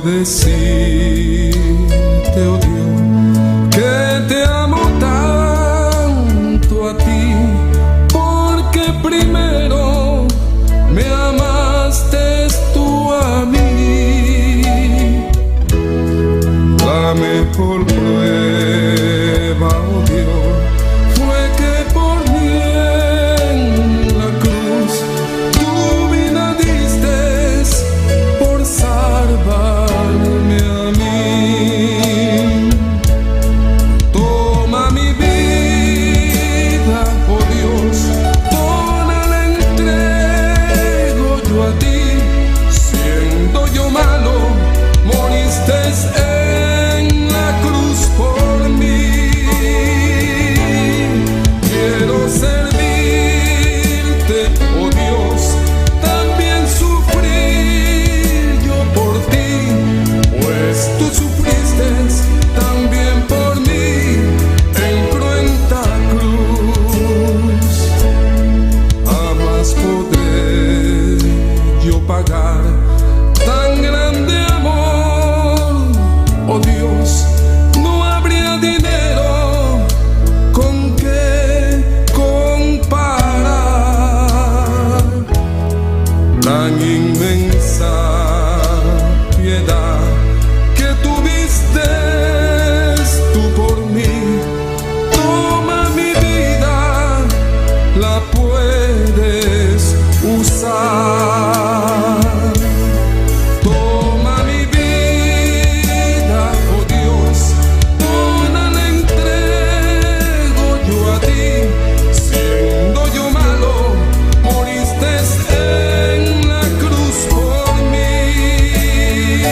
decirte, oh Dios, que te amo tanto a ti, porque primero me amaste tú a mí. La mejor prueba, oh Dios, fue que por mí en la cruz tu vida diste por salvarme a mí. Toma mi vida, oh Dios, toda la entrego yo a ti. Siendo yo malo, moriste en la cruz por mí. Quiero servirte, oh Dios, también sufrir yo por ti, pues tú sufriste también por mí en cruenta cruz. Jamás podré yo pagar tan grande amor, oh Dios, no habría dinero con que comparar tan inmensa piedad que tuviste tú por mí. Toma mi vida, la puedes usar. Toma mi vida, oh Dios, toda la entrego yo a ti. Siendo yo malo, moriste en la cruz por mí.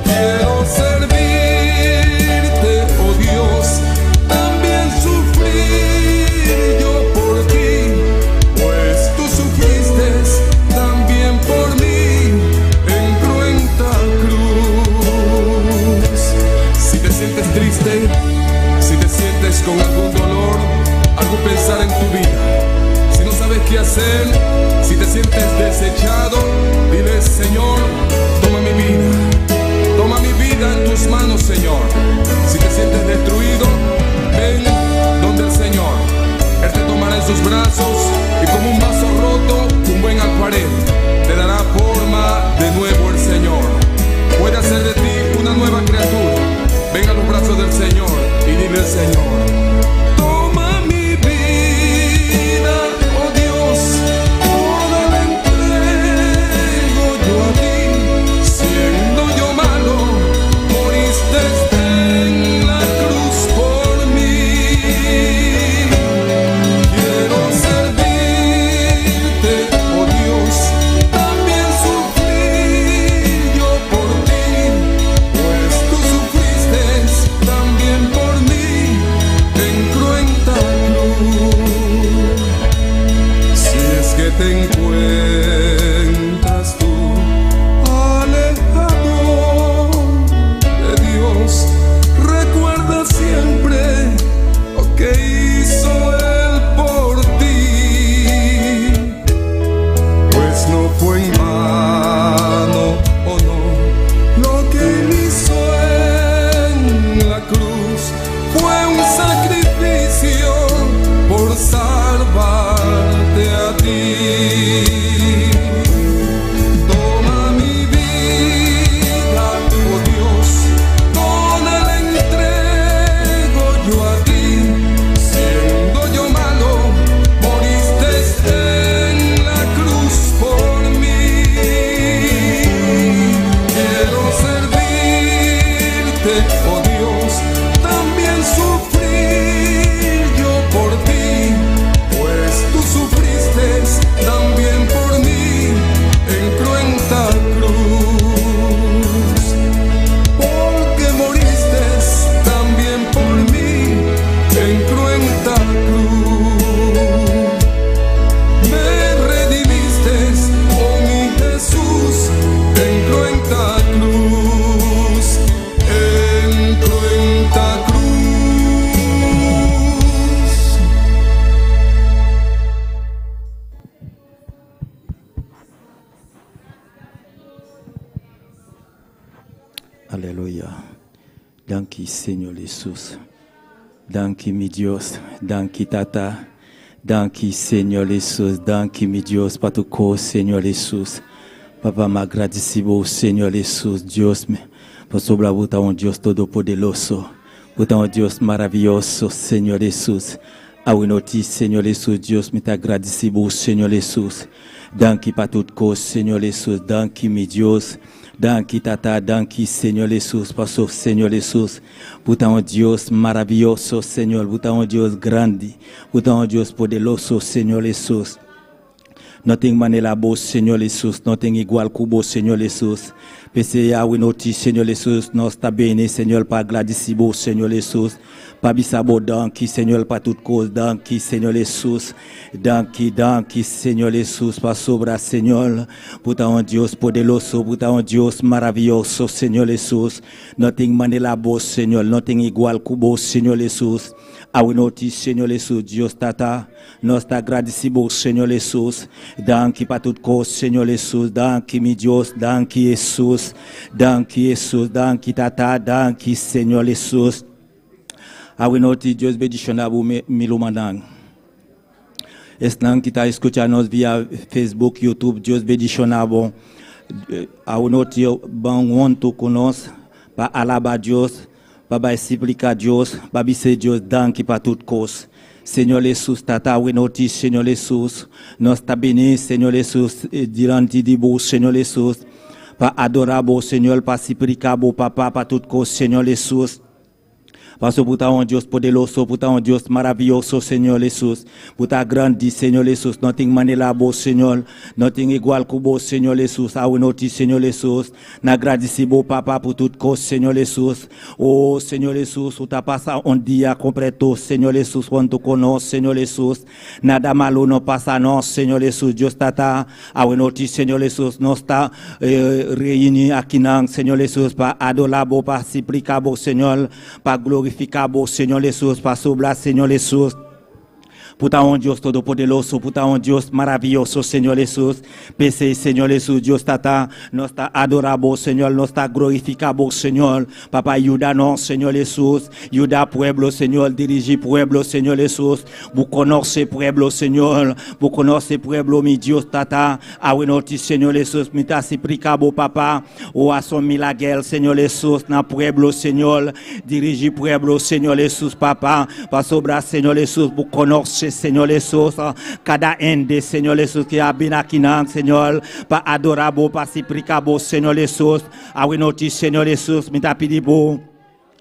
Quiero servirte, oh Dios, también sufrir yo por ti, pues tú sufriste también por mí en cruenta cruz. Si te sientes triste, si te sientes con algún dolor, algún pensar en tu vida, si no sabes qué hacer, si te sientes desechado, dile: Señor, toma mi vida en tus manos, Señor. Si te sientes destruido, ven donde el Señor. Él te tomará en sus brazos y como un vaso roto, un buen alfarero, te dará forma de nuevo el Señor. Puede hacer de ti una nueva criatura. Ven a los brazos del Señor y dile al Señor: toma mi vida, oh Dios, toda la entrego yo a ti. Siendo yo malo, moriste en la cruz por mí. Quiero servirte, oh Dios, también sufrir yo por ti, pues tú sufriste también por mí Aleluya. Danke, Señor Jesús. Danke, mi Dios. Danke, Tata. Danke, Señor Jesús. Danke, mi Dios, para tu causa, Señor Jesús. Papa, me agradecido, Señor Jesús, Dios, por sobre un Dios todopoderoso. Por un Dios maravilloso, Señor Jesús. Awinoti, Señor Jesús, Dios, me te agradecido, Señor Jesús. Danke para tu causa, Señor Jesús. Danke, mi Dios. Danke, Tata, danke, Señor Jesús, paso, Señor Jesús, puta un Dios maravilloso, Señor, puta un Dios grande, puta un Dios poderoso, Señor Jesús. Nothing manela bo, Señor Jesús, nothing igual cubo, Señor Jesús. Pese a winoti, Señor Jesús, nos está bene, Señor, para agradecido, Señor Jesús. Pa bisabo, danke, Señor, para toute cause, danke, Señor Jesús. Danke, danke, Señor Jesús, para sobra, Señor. Puta un Dios poderoso, puta un Dios maravilloso, Señor Jesús. Nothing manela bo, Señor, nothing igual cubo, Señor Jesús. Awinoti, Señor Jesús, Dios Tata, nos está agradecido, Señor Jesús. Danke para toute cause, Señor Jesús. Danke, mi Dios, danke, Jesús. Danke, Jesús, danke, Tata, danke, Señor Jesús. Awinoti, Dios bendicionar milumanang. Están que está escuchando via Facebook, YouTube, Dios bendicionar bon. Awinoti, bon wanto conosco, para alabar Dios. Baba explica Dios, Babi se Dios danke para toute cause. Señor Jesús, Tata, winoti, Señor Jesús, nos está béni, Señor Jesús, diranti di beau, Señor Jesús, para adorable, Señor, para suplicable, Papa, para toute cause, Señor Jesús. Parce que pour un Dios poderoso, pour un Dios maravilloso, Señor Jesús. Pour ta grandi, Señor Jesús. Nothing manela bo, Señor. Nothing igual que bo, Señor Jesús. Awinoti, Señor Jesús. N'agradecibo, Papa, pour toute cause, Señor Jesús. Oh, Señor Jesús, ou ta pasa un dia completo, Señor Jesús. Cuando conoce, Señor Jesús. Nada malo no pasa, no, Señor Jesús. Dios tata. Awinoti, Señor Jesús. No está reuni aquí, Señor Jesús. Para adorabo, para suplicabo, Señor. Para glorificar. Glorificado, Señor Jesús, para sobrar, Señor Jesús. Puta un Dios todopoderoso, puta un Dios maravilloso, Señor Jesús. Pese, Señor Jesús, Dios tata, nos está adorable, Señor, nos está glorificado, Señor. Papa, ayúdanos, Señor Jesús. Ayuda pueblo, Señor, dirige pueblo, Señor Jesús. Vous connaissez pueblo, Señor. Vous connaissez pueblo, mi Dios tata. Awinoti, Señor Jesús, mi ta suplicabo, Papa. O asomi la guerre, Señor Jesús, na pueblo, Señor. Dirige pueblo, Señor Jesús, Papa. Pa sobra, Señor Jesús, vous connaissez, Señor Jesús, cada ende, Señor Jesús, que habita aquí, Señor, para adorable, para suplicable, Señor Jesús, awinoti, Señor Jesús, mi tapidibo.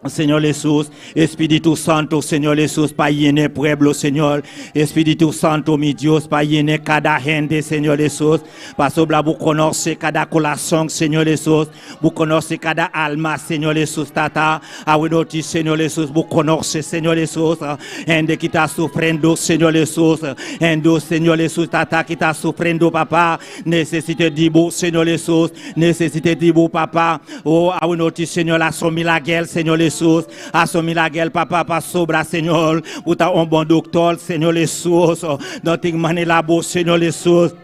Señor Jesús, Espíritu Santo, Señor Jesús, para llenar pueblo, Señor. Espíritu Santo, mi Dios, para llenar cada gente, Señor Jesús. Para sobra, vous conocer cada corazón, Señor Jesús. Vous conocer cada alma, Señor Jesús, tata. Awinoti, Señor Jesús, vous conocer, Señor Jesús. Gente que está sufriendo, Señor Jesús. Gente, Señor Jesús, tata, que está sufriendo, papá. Necesite de vous, Señor Jesús. Necesite de vous, papá. Oh, awinoti, Señor, assomme la guerre, Señor Jesús. Assomme la guerre, papa, pas sobra, Señor. Pour ta un bon docteur, Señor Jesús. Nothing manela bo, Señor Jesús.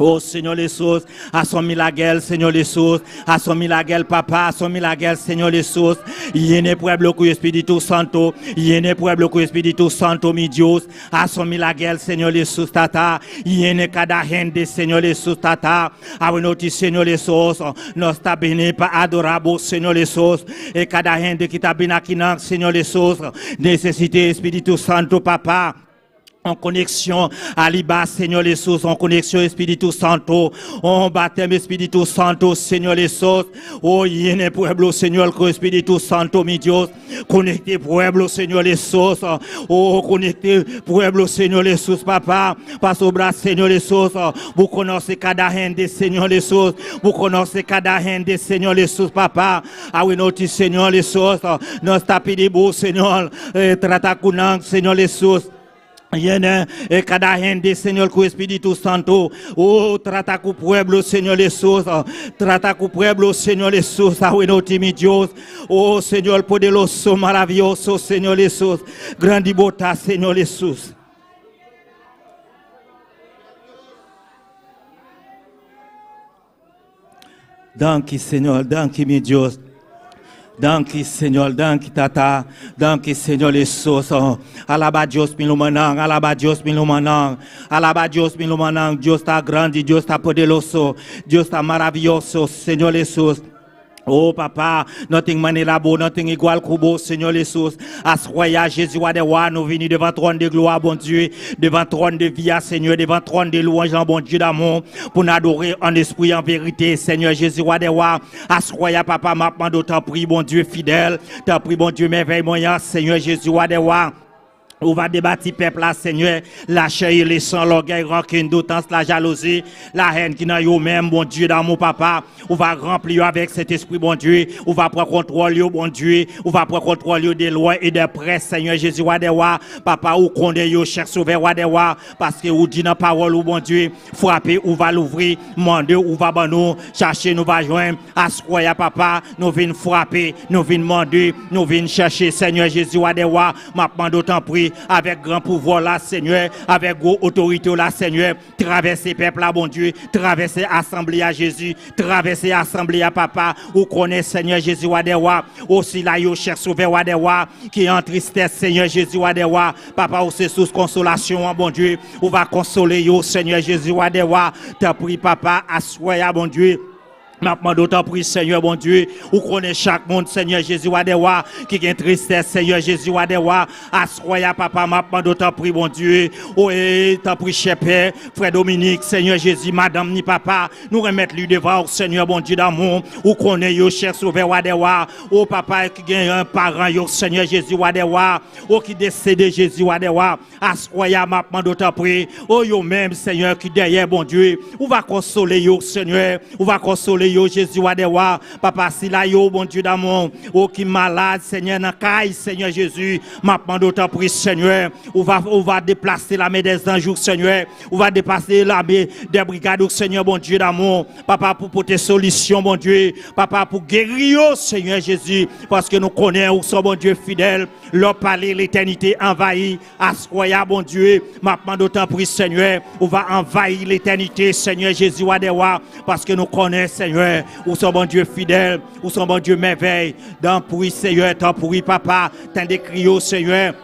Oh, Señor Jesús, assomme la guerre, Señor Jesús. Assomme la guerre, papa, assomme la guerre, Señor Jesús. Yene pueblo con Espíritu Santo. Yene pueblo con Espíritu Santo, mi Dios. Assomme la guerre, Señor Jesús, tata. Yene cada gente, Señor Jesús, tata. Awinoti, Señor Jesús. Nos está béni para adorable, Señor Jesús. Et cada gente qui t'a béni aquí, Señor Jesús. Nécessité Espíritu Santo, papa. En connexion à l'Iba, Seigneur Jesús, en connexion Espíritu Santo, en baptême Espíritu Santo, Seigneur Jesús, oh, yene pueblo, Señor, con Espíritu Santo, mi Dios, conecte pueblo, Señor Jesús, oh, conecte pueblo, Señor Jesús, papa, pas sobra, Señor Jesús, vous connaissez cada gente, Señor Jesús, vous connaissez cada gente, Señor Jesús, papa, awinoti, Señor Jesús, nos tapidibou, Señor, trata kunang, Señor Jesús. Yene, cada gente, Señor, con Espíritu Santo, oh, trata con pueblo, Señor Jesús, trata con pueblo, Señor Jesús, awinoti, mi Dios, oh, Señor, poderoso, maravilloso, Señor Jesús, grande bota, Señor Jesús. Danke, Señor, danke, mi Dios. Danke, Seigneur, danke, Tata. Danke, Seignor Jesus. Alaba Dios milumanang, alaba Dios milumanang. Alaba Dios milumanang. Dios está grande, Dios está poderoso, Dios está maravilloso, Señor Jesús. Oh papa, nothing money là-bas, nothing igual qu'au Seigneur Jesus. Assoya Jésus wa de wa, nous venons devant trône de gloire, bon Dieu, devant trône de vie, Seigneur, devant trône de louange, bon Dieu d'amour, pour nous adorer en esprit, en vérité, Seigneur Jésus wa de wa. Assoya papa, m'a demandé t'en prie, bon Dieu fidèle, t'en prie, bon Dieu merveilleux, moyen, Seigneur Jésus wa de wa. On va débattre peuple là, Seigneur, la chair, les sangs, l'orgueil, rancune, d'autance, la jalousie, la haine qui n'a eu même, bon Dieu, dans mon papa. On va remplir avec cet esprit, bon Dieu. On va prendre contrôle, bon Dieu. On va prendre contrôle des lois et des près, Seigneur Jésus, wadewa. Papa, ou connaît yo, cher sauveur, wadewa. Parce que ou dit dans parole, bon Dieu, frapper, ou va l'ouvrir, demander, ou va ban nous, chercher, nous va joindre. Assoya, papa, nous venons frapper, nous venons demander, nous venons chercher, Seigneur Jésus, wadewa. Ma demande autant pris. Avec grand pouvoir là, Seigneur, avec gros autorité là, Seigneur, traverser peuple là, bon Dieu, traverser assemblée à Jésus, traverser assemblée à papa, ou connaît Seigneur Jésus wadewa, aussi là yo cher sauveur wadewa, qui est en tristesse, Seigneur Jésus wadewa, papa ou c'est sous consolation, bon Dieu, ou va consoler yo, Seigneur Jésus wadewa, t'as pris papa, assoya, bon Dieu. Maintenant, d'autant prie, Seigneur, bon Dieu, ou connaît chaque monde, Seigneur Jésus, wadewa, qui a tristesse, Seigneur Jésus, wadewa, assoya, papa, maintenant, d'autant prie, bon Dieu, oui, t'as pris, cher Père, frère Dominique, Seigneur Jésus, madame, ni papa, nous remettre lui devant, Seigneur, bon Dieu d'amour, ou connaît, yo, cher sauveur, wadewa, oh, papa, qui a un parent, yo, Seigneur Jésus, wadewa, oh, qui décède, Jésus, wadewa, assoya, maintenant, d'autant prie, oh, yo, même, Seigneur, qui derrière, bon Dieu, ou va consoler, yo, Seigneur, ou va consoler, yo Jésus wadewa papa si la yo bon Dieu d'amour ou qui malade Seigneur dans caille Seigneur Jésus m'a demandé autant prie Seigneur on va déplacer l'armée des anges Seigneur on va déplacer l'armée des brigades Seigneur bon Dieu d'amour papa pour porter solution bon Dieu papa pour guérir Seigneur Jésus parce que nous connaissons son bon Dieu fidèle leur palais l'éternité envahie assoya bon Dieu m'a demandé autant prie Seigneur on va envahir l'éternité Seigneur Jésus wadewa parce que nous connaissons Seigneur ou son bon Dieu fidèle, ou son bon Dieu merveille, dans pourri Seigneur, tant pourri papa, tant de cris Seigneur.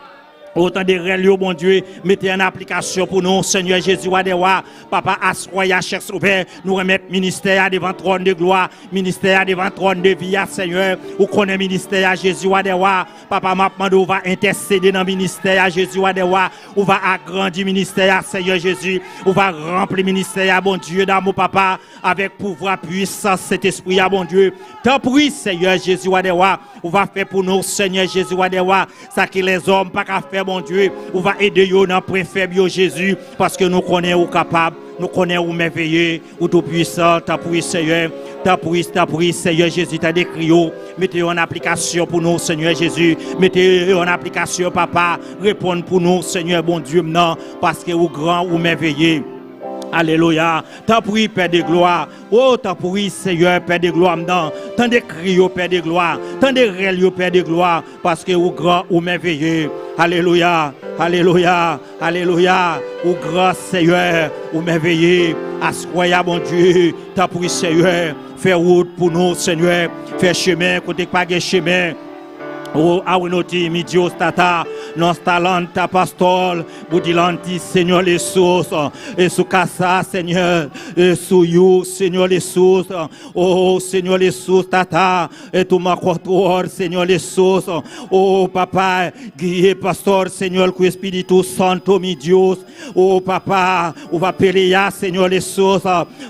Autant de réels, bon Dieu, mettez en application pour nous, Seigneur Jésus, wadewa, papa, assoya, cher sauveur, nous remettre ministère devant trône de gloire, ministère devant trône de vie, Seigneur, ou connaît ministère Jésus, wadewa, papa, maintenant, on va intercéder dans le ministère Jésus, wadewa, on va agrandir ministère, Seigneur Jésus, on va remplir ministère, bon Dieu, d'amour, papa, avec pouvoir, puissance, cet esprit, bon Dieu, tant prie, Seigneur Jésus, wadewa, on va faire pour nous, Seigneur Jésus, wadewa, ça que les hommes pas qu'à faire, bon Dieu, on va aider yo dans point faible Jésus parce que nous connaissons capable, nous connaissons merveilleux, ou tout puissant, t'as pris Seigneur, t'as pris Seigneur Jésus, t'as décrit mettez en application pour nous Seigneur Jésus, mettez en application papa, répondre pour nous Seigneur bon Dieu non parce que vous grand ou merveilleux. Alléluia. T'as pris Père de gloire. Oh, t'as pris Seigneur Père de gloire. Tant de cris au Père de gloire. Tant de réels au Père de gloire. Parce que vous grand ou merveilleux. Alléluia. Alléluia. Alléluia. Ou grand Seigneur ou merveilleux. Assoya bon Dieu. T'as pris Seigneur. Fais route pour nous Seigneur. Fais chemin côté pas de chemin. Oh, awinoti mi Dios tata, nos talanta pastor, budilanti Seigneur Jesus, et sous casa Seigneur, et sous you Seigneur Jesus, oh Seigneur Jesus tata, et tu ma contrôle Seigneur Jesus, oh papa, guié pastor Seigneur, que Espíritu Santo mi Dios, oh papa, on va pelear Seigneur Jesus,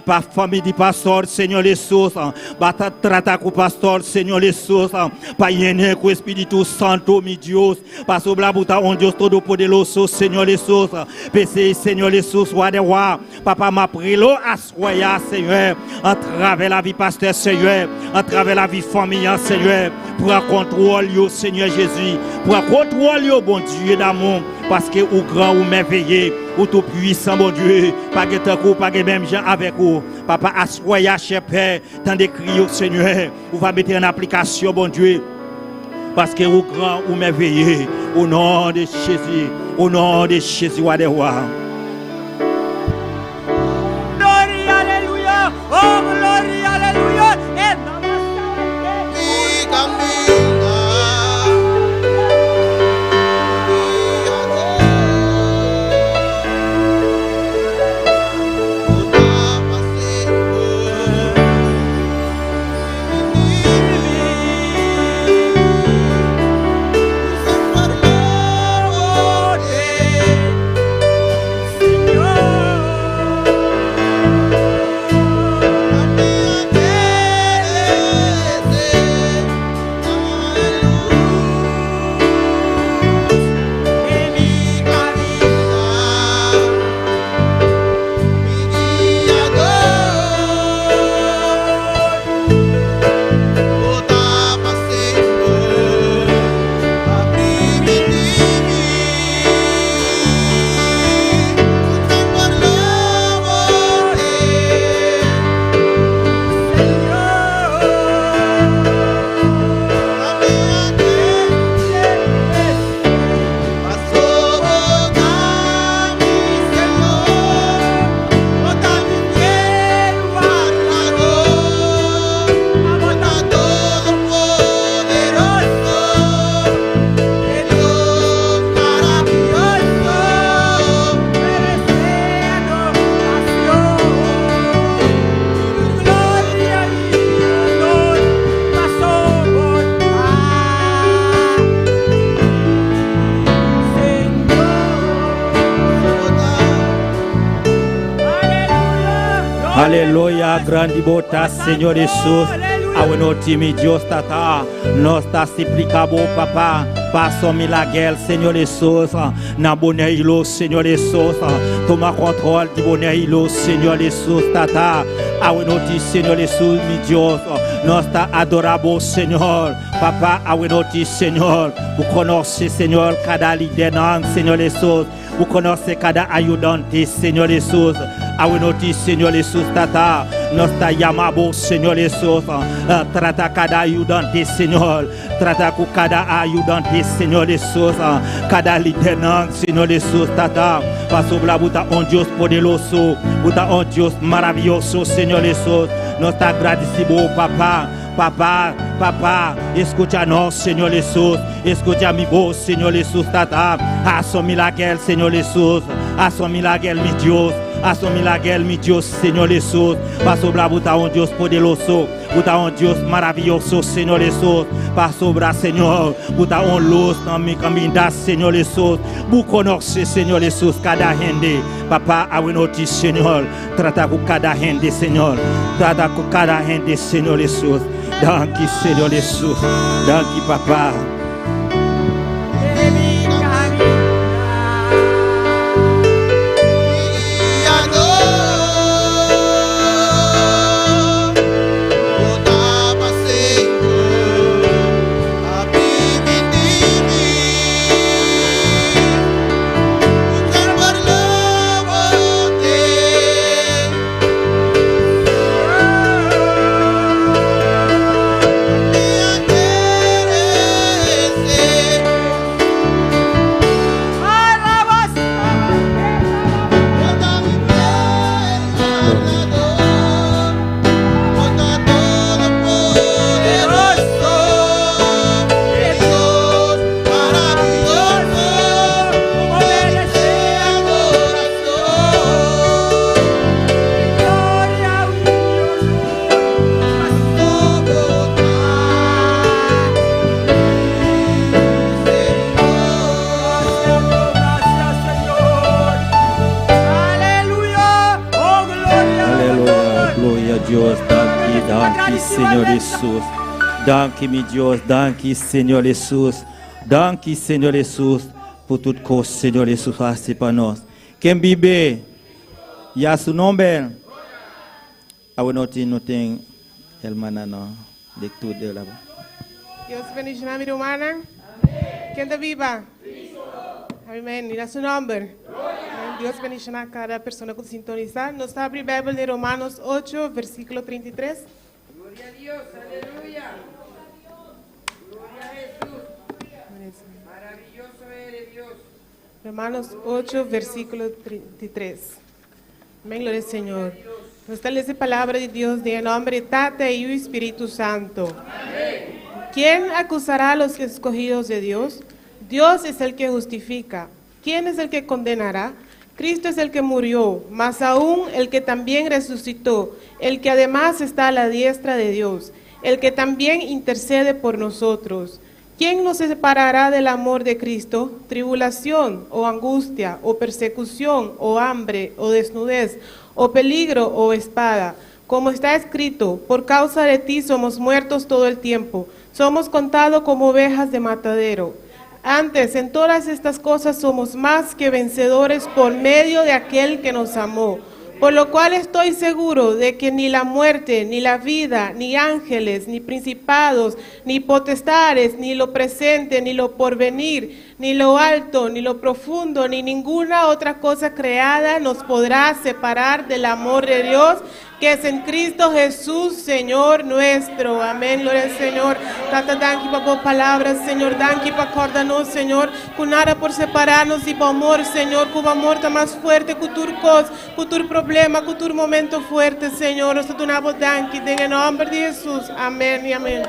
pa famille du pastor Seigneur Jesus, bata trata com pastor Seigneur Jesus, pa yene com Espíritu Santo, mi Dios, passo blabuta on Dios todo poderoso, Senhor Jesus, PC, Senhor Jesus, wadewa, papa m'a pris l'eau à soya, Seigneur, à travers la vie pasteur, Seigneur, à travers la vie famille, Seigneur, pour un contrôle, Seigneur Jésus, pour un contrôle, bon Dieu d'amour, parce que ou grand ou merveilleux, ou tout puissant, bon Dieu, pas de temps, pas de même gens avec vous, papa, à soya, cher Père, tant de cris, Seigneur, on va mettre en application, bon Dieu, parce que vous grand ou merveilleux, au nom de Jésus, au nom de Jésus, wadewa. Glory, alléluia, oh glory, alléluia, et dans la Aleluya, grande bota, Señor Jesús. Awenoti mi Dios tata, nos ta suplicabo papa, paso milagel, Señor Jesús, na bonneilo, Señor Jesús, toma controle de bonneilo, Señor Jesús tata. Awenoti, Señor Jesús, mi Dios, nos ta adorable, Señor. Papa, awenoti, Señor, vous connaissez, Señor, cada lieutenant, Señor Jesús. Vous connaissez cada ayudante, Señor Jesús. Awenoti, Señor Jesús, tata. Nos ta llamamos, Señor Jesús. Trata cada ayudante, Señor. Trata con cada ayudante, Señor Jesús. Cada lieutenant, Señor Jesús, tata. Paso la buta un Dios poderoso. Buta un Dios maravilloso, Señor Jesús. Nos ta agradecemos, papá. Papá, papá, escúchanos, Señor Jesús. Escucha mi voz, Señor Jesús, tata. Haz un milagro, Señor Jesús. Haz un milagro, mi Dios. Haz un milagro, mi Dios, Señor Jesús. Paso la buta un Dios poderoso. Buta un Dios maravilloso, Señor Jesús. Paso la, Señor. Buta un luz en mi camino, Señor Jesús. Vous connaissez, Señor Jesús, cada gente. Papá, awenoti, Señor. Trata con cada gente, Señor. Trata con cada gente, Señor Jesús. Danke, Señor Jesús. Danke, papá. Danke, Señor Jesús. Danke, mi Dios. Danke, Señor Jesús. Danke, Señor Jesús, por toute cause, Señor Jesús, hace para nós. Quem vive, e a seu nome. Awenoti não tem hermana não, leitura dela. Dios bendiga mi hermana. ¿Quién te viva? Amén. Y a su nombre. Dios bendiga a cada persona que sintoniza. Nos abre Bíblia de Romanos 8, versículo 33. Gloria a Dios, aleluya. Gloria a Jesús. Maravilloso eres Dios. Romanos 8, versículo 33. Amén, gloria al Señor. Nos establece palabra de Dios de nombre de Tata y Espíritu Santo. Amén. ¿Quién acusará a los escogidos de Dios? Dios es el que justifica. ¿Quién es el que condenará? Cristo es el que murió, más aún el que también resucitó, el que además está a la diestra de Dios, el que también intercede por nosotros. ¿Quién nos separará del amor de Cristo? Tribulación, o angustia, o persecución, o hambre, o desnudez, o peligro, o espada. Como está escrito, por causa de ti somos muertos todo el tiempo, somos contados como ovejas de matadero. Antes, en todas estas cosas somos más que vencedores por medio de aquel que nos amó. Por lo cual estoy seguro de que ni la muerte, ni la vida, ni ángeles, ni principados, ni potestades, ni lo presente, ni lo porvenir, ni lo alto, ni lo profundo, ni ninguna otra cosa creada nos podrá separar del amor de Dios, que es en Cristo Jesús, Señor nuestro. Amén, gloria al Señor. Tata, danke por palabras, Señor. Danke por acordarnos, Señor. Con nada por separarnos y por amor, Señor. Con amor está más fuerte que tu cosa, que tu problema, que tu momento fuerte, Señor. Nosotros damos danke en el nombre de Jesús. Amén y amén.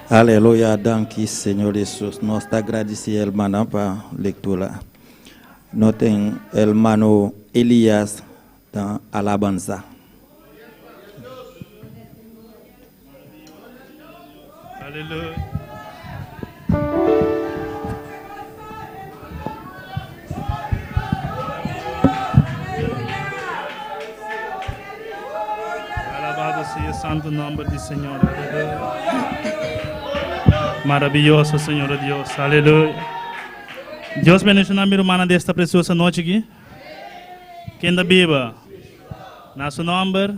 Aleluya, danke, Señor Jesús. Nos te agradecemos, hermana, para lectura. Nos tem hermano Elías dans alabanza. Alléluia. poderoso y el santo nombre del Señor. Aleluya. Maravilloso, Señor Dios. Aleluya. Dios bendiga a mi hermana de esta preciosa noche aquí. Quem da viva? Na su nombre.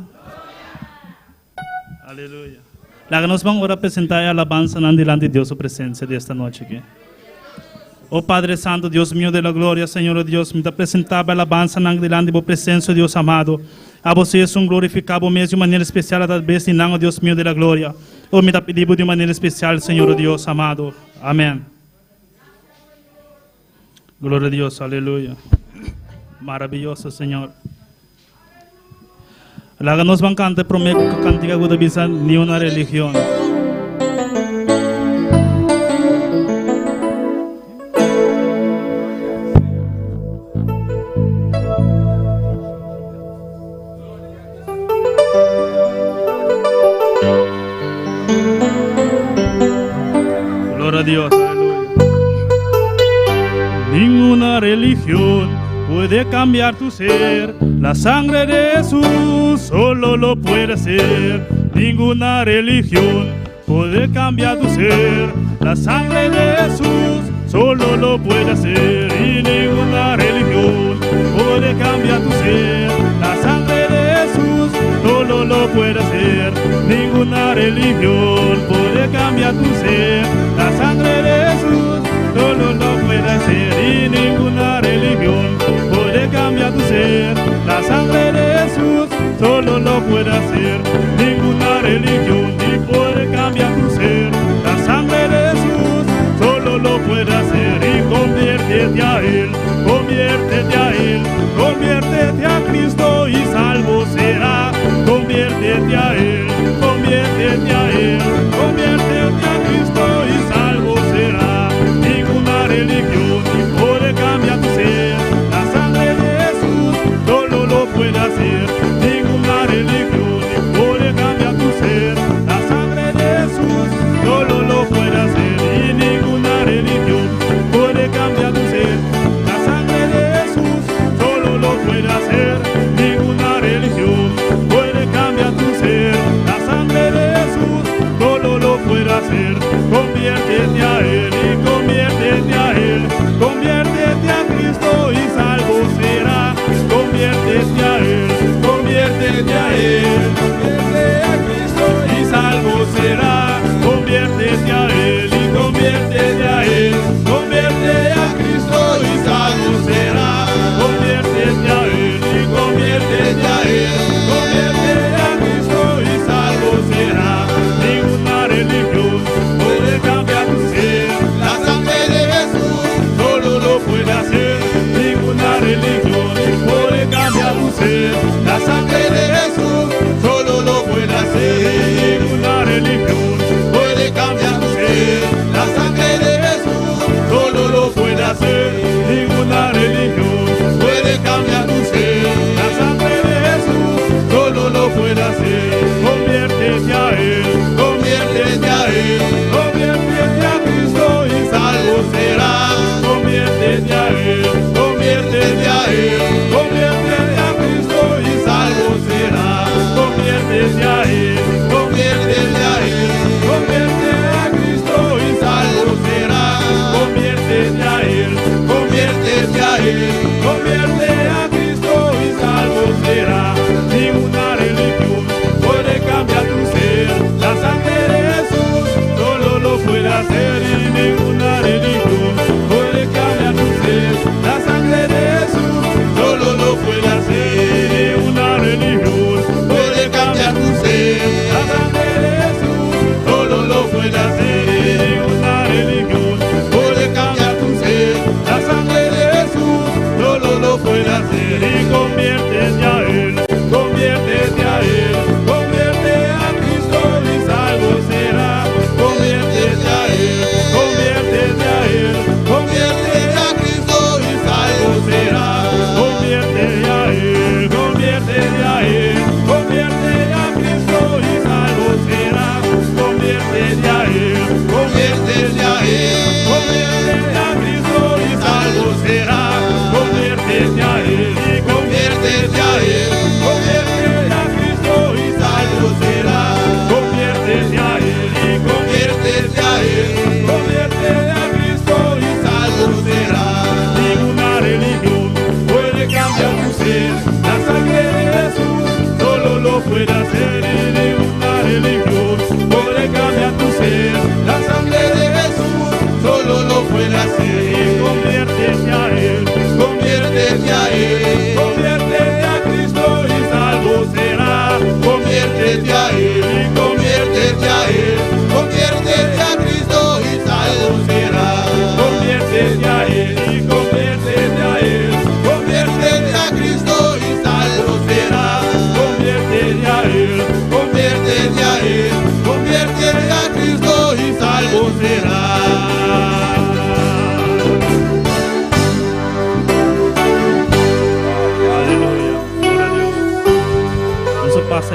Aleluya. La que nos van a presentar alabanza delante de Dios, su presencia de esta noche aquí. Oh Padre Santo, Dios mío de la gloria, Señor Dios, me da presentar alabanza delante de tu presencia, Dios amado. A você es glorificado mesmo de maneira especial, tal vez, em nome, Deus mío de la gloria. Oh, me da pedido de maneira especial, Senhor Deus amado. Amém. Glória a Deus, aleluia. Maravilhoso, Senhor. Lá nos van cantar prometo que cantiga guda bisa ni una religión. Gloria a Dios, aleluya. Ninguna religión puede cambiar tu ser. La sangre de Jesús solo lo puede hacer. Ninguna religión puede cambiar tu ser. La sangre de Jesús solo lo puede hacer. Y ninguna religión puede cambiar tu ser. La sangre de Jesús solo lo puede hacer. Ninguna religión puede cambiar tu ser. La sangre de Jesús solo lo puede hacer. Y ninguna religión puede cambiar tu ser. La sangre de Jesús solo lo puede hacer. Ninguna religión ni puede cambiar tu ser. La sangre de Jesús solo lo puede hacer. Y conviértete a Él, conviértete a Él, conviértete a Cristo y salvo será. Conviértete a Él, conviértete a Él, conviértete a Cristo y salvo será. Ninguna religión ni puede cambiar tu ser. La sangre de Jesús solo lo puede hacer. Ninguna religión ni puede cambiar tu ser. La sangre de Jesús solo lo puede hacer. Y ninguna religión puede cambiar tu ser. La sangre de Jesús solo lo puede hacer. Ninguna religión puede cambiar tu ser. La sangre de Jesús solo lo puede hacer. Conviértete a Él y conviértete a Él. Conviértete a Cristo y salvo será. Conviértete a Él, conviértete a Él. Conviértete a Cristo y salvo será. Conviértete a Él y conviértete a Él. Conviértete a Cristo y salvo será. Conviértete a Él y conviértete a Él. Conviértete a Cristo y salvo será. Ninguna religión puede cambiar tu ser. La sangre de Jesús solo lo puede hacer. Ninguna religión puede cambiar tu ser. La sangre de Jesús solo lo puede hacer. Ninguna religión puede cambiar tu ser. La sangre de Jesús solo lo puede hacer. Ninguna religión puede cambiar tu ser. La sangre de Jesús solo lo puede hacer. Conviértete a Él, conviértete a Él, conviértete a Cristo y salvo será. Conviértete a Él, conviértete a Él, conviértete a Cristo y salvo será. Conviértete a Él, conviértete a Él,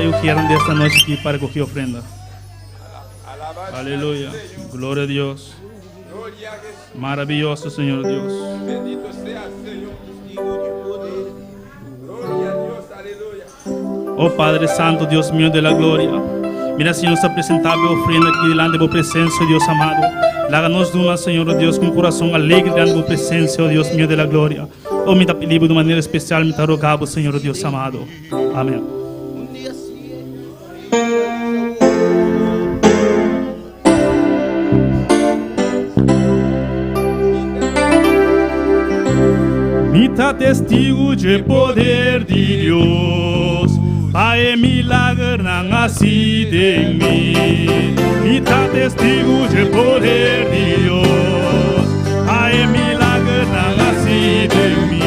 ellos quieran de esta noche aquí para coger ofrenda. Aleluya. Gloria a Dios. Maravilloso Señor Dios. Bendito sea, Señor. Gloria a Dios, aleluya. Oh Padre Santo, Dios mío de la gloria. Mira, Señor, esta presentable ofrenda aquí delante de tu presencia, Dios amado. Láganos de una, Señor Dios, con corazón alegre delante de tu presencia, oh Dios mío de la gloria. Oh, me te pedimos de manera especial, me te rogamos, Señor Dios amado. Amén. Mita testigo de poder de Dios, Pai milagre não nascido em mim. Mita testigo de poder de Deus, Pai milagre não nascido em mim.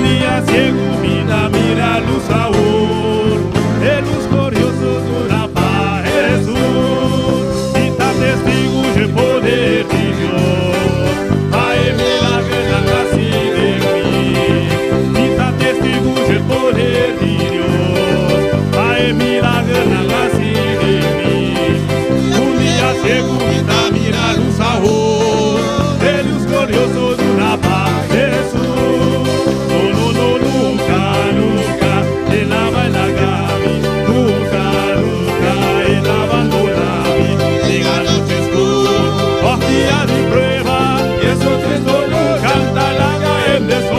Dia ciego mira luz sabor, de luz glorioso da paz Jesus. Mita testigo de poder de Deus, Pai milagre não nascido em mim. Mita testigo de poder de milagre na nascido em mim. Dia ciego mira luz sabor, de luz glorioso na paz Jesus. Nunca, Él abandona-me, nunca, Él abandona-me. Llega a noche escura, por día de prueba, Jesus Cristo no canta larga en deseo.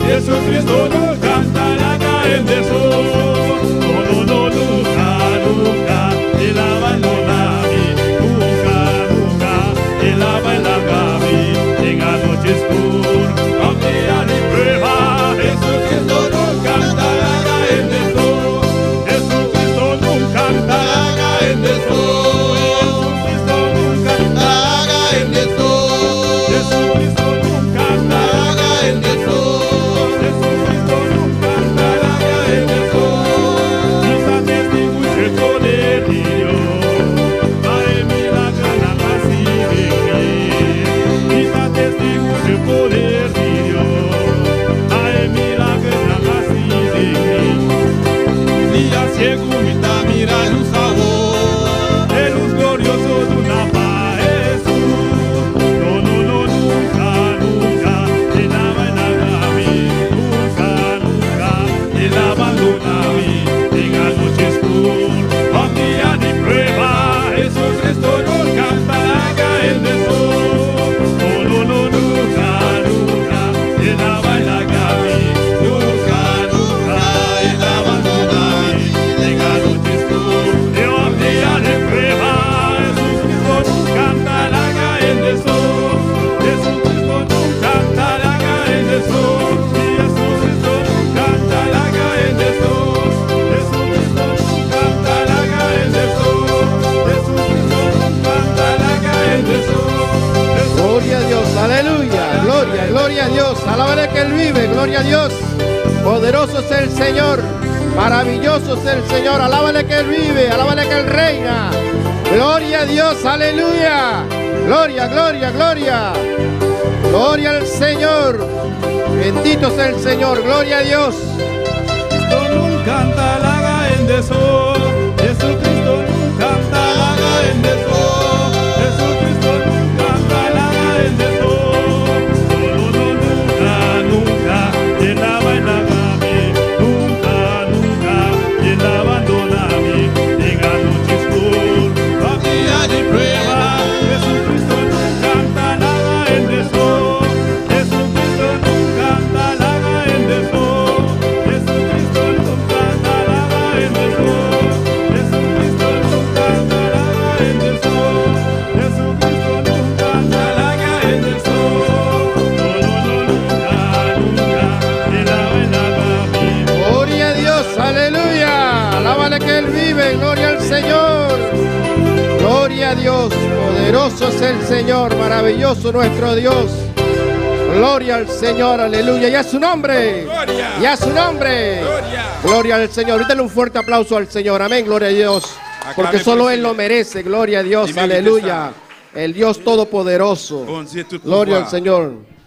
Jesucristo no cantará cayendo de sol. Nunca, Él abandona-me, nunca, Él abandona-me. En la noche oscura, al día de prueba, Jesucristo no cantará cayendo de sol. Jesucristo no cantará cayendo de sol. Jesucristo no cantará cayendo de sol. Jesucristo no cantará cayendo de sol. Poder de Dios, hay milagre na nascida em mim. Dia ciego mira luz sabor, de luz glorioso de una paz Jesus. Nunca, Él abandona-me, nunca, Él abandona-me. En la noche oscura, al día de prueba, Jesucristo no cantará cayendo de sol. Gloria a Dios, aleluya, gloria a Dios, alábale que Él vive, gloria a Dios, poderoso es el Señor, maravilloso es el Señor, alábale que Él vive, alábale que Él reina, gloria a Dios, aleluya, gloria, gloria al Señor, bendito es el Señor, gloria a Dios. Jesucristo no canta laga en desol, Jesucristo no canta laga en desol, Jesucristo no canta laga en desol. Nunca, Él abandona-me, nunca, Él abandona-me. En la noche oscura, a día de prueba, Jesucristo no canta laga en desol, Jesucristo no canta laga Alábale que Él vive. Gloria al Señor. Gloria a Dios. Poderoso es el Señor. Maravilloso nuestro Dios. Gloria al Señor. Aleluya. Y a su nombre. Gloria. Y a su nombre. Gloria. Gloria al Señor. Dale un fuerte aplauso al Señor. Amén. Gloria a Dios. Porque Aclame solo por el Él lo Señor. merece. Gloria a Dios. Y merece Aleluya. El Dios Todopoderoso. Bon Dieu tout Gloria al pouvoir. Señor.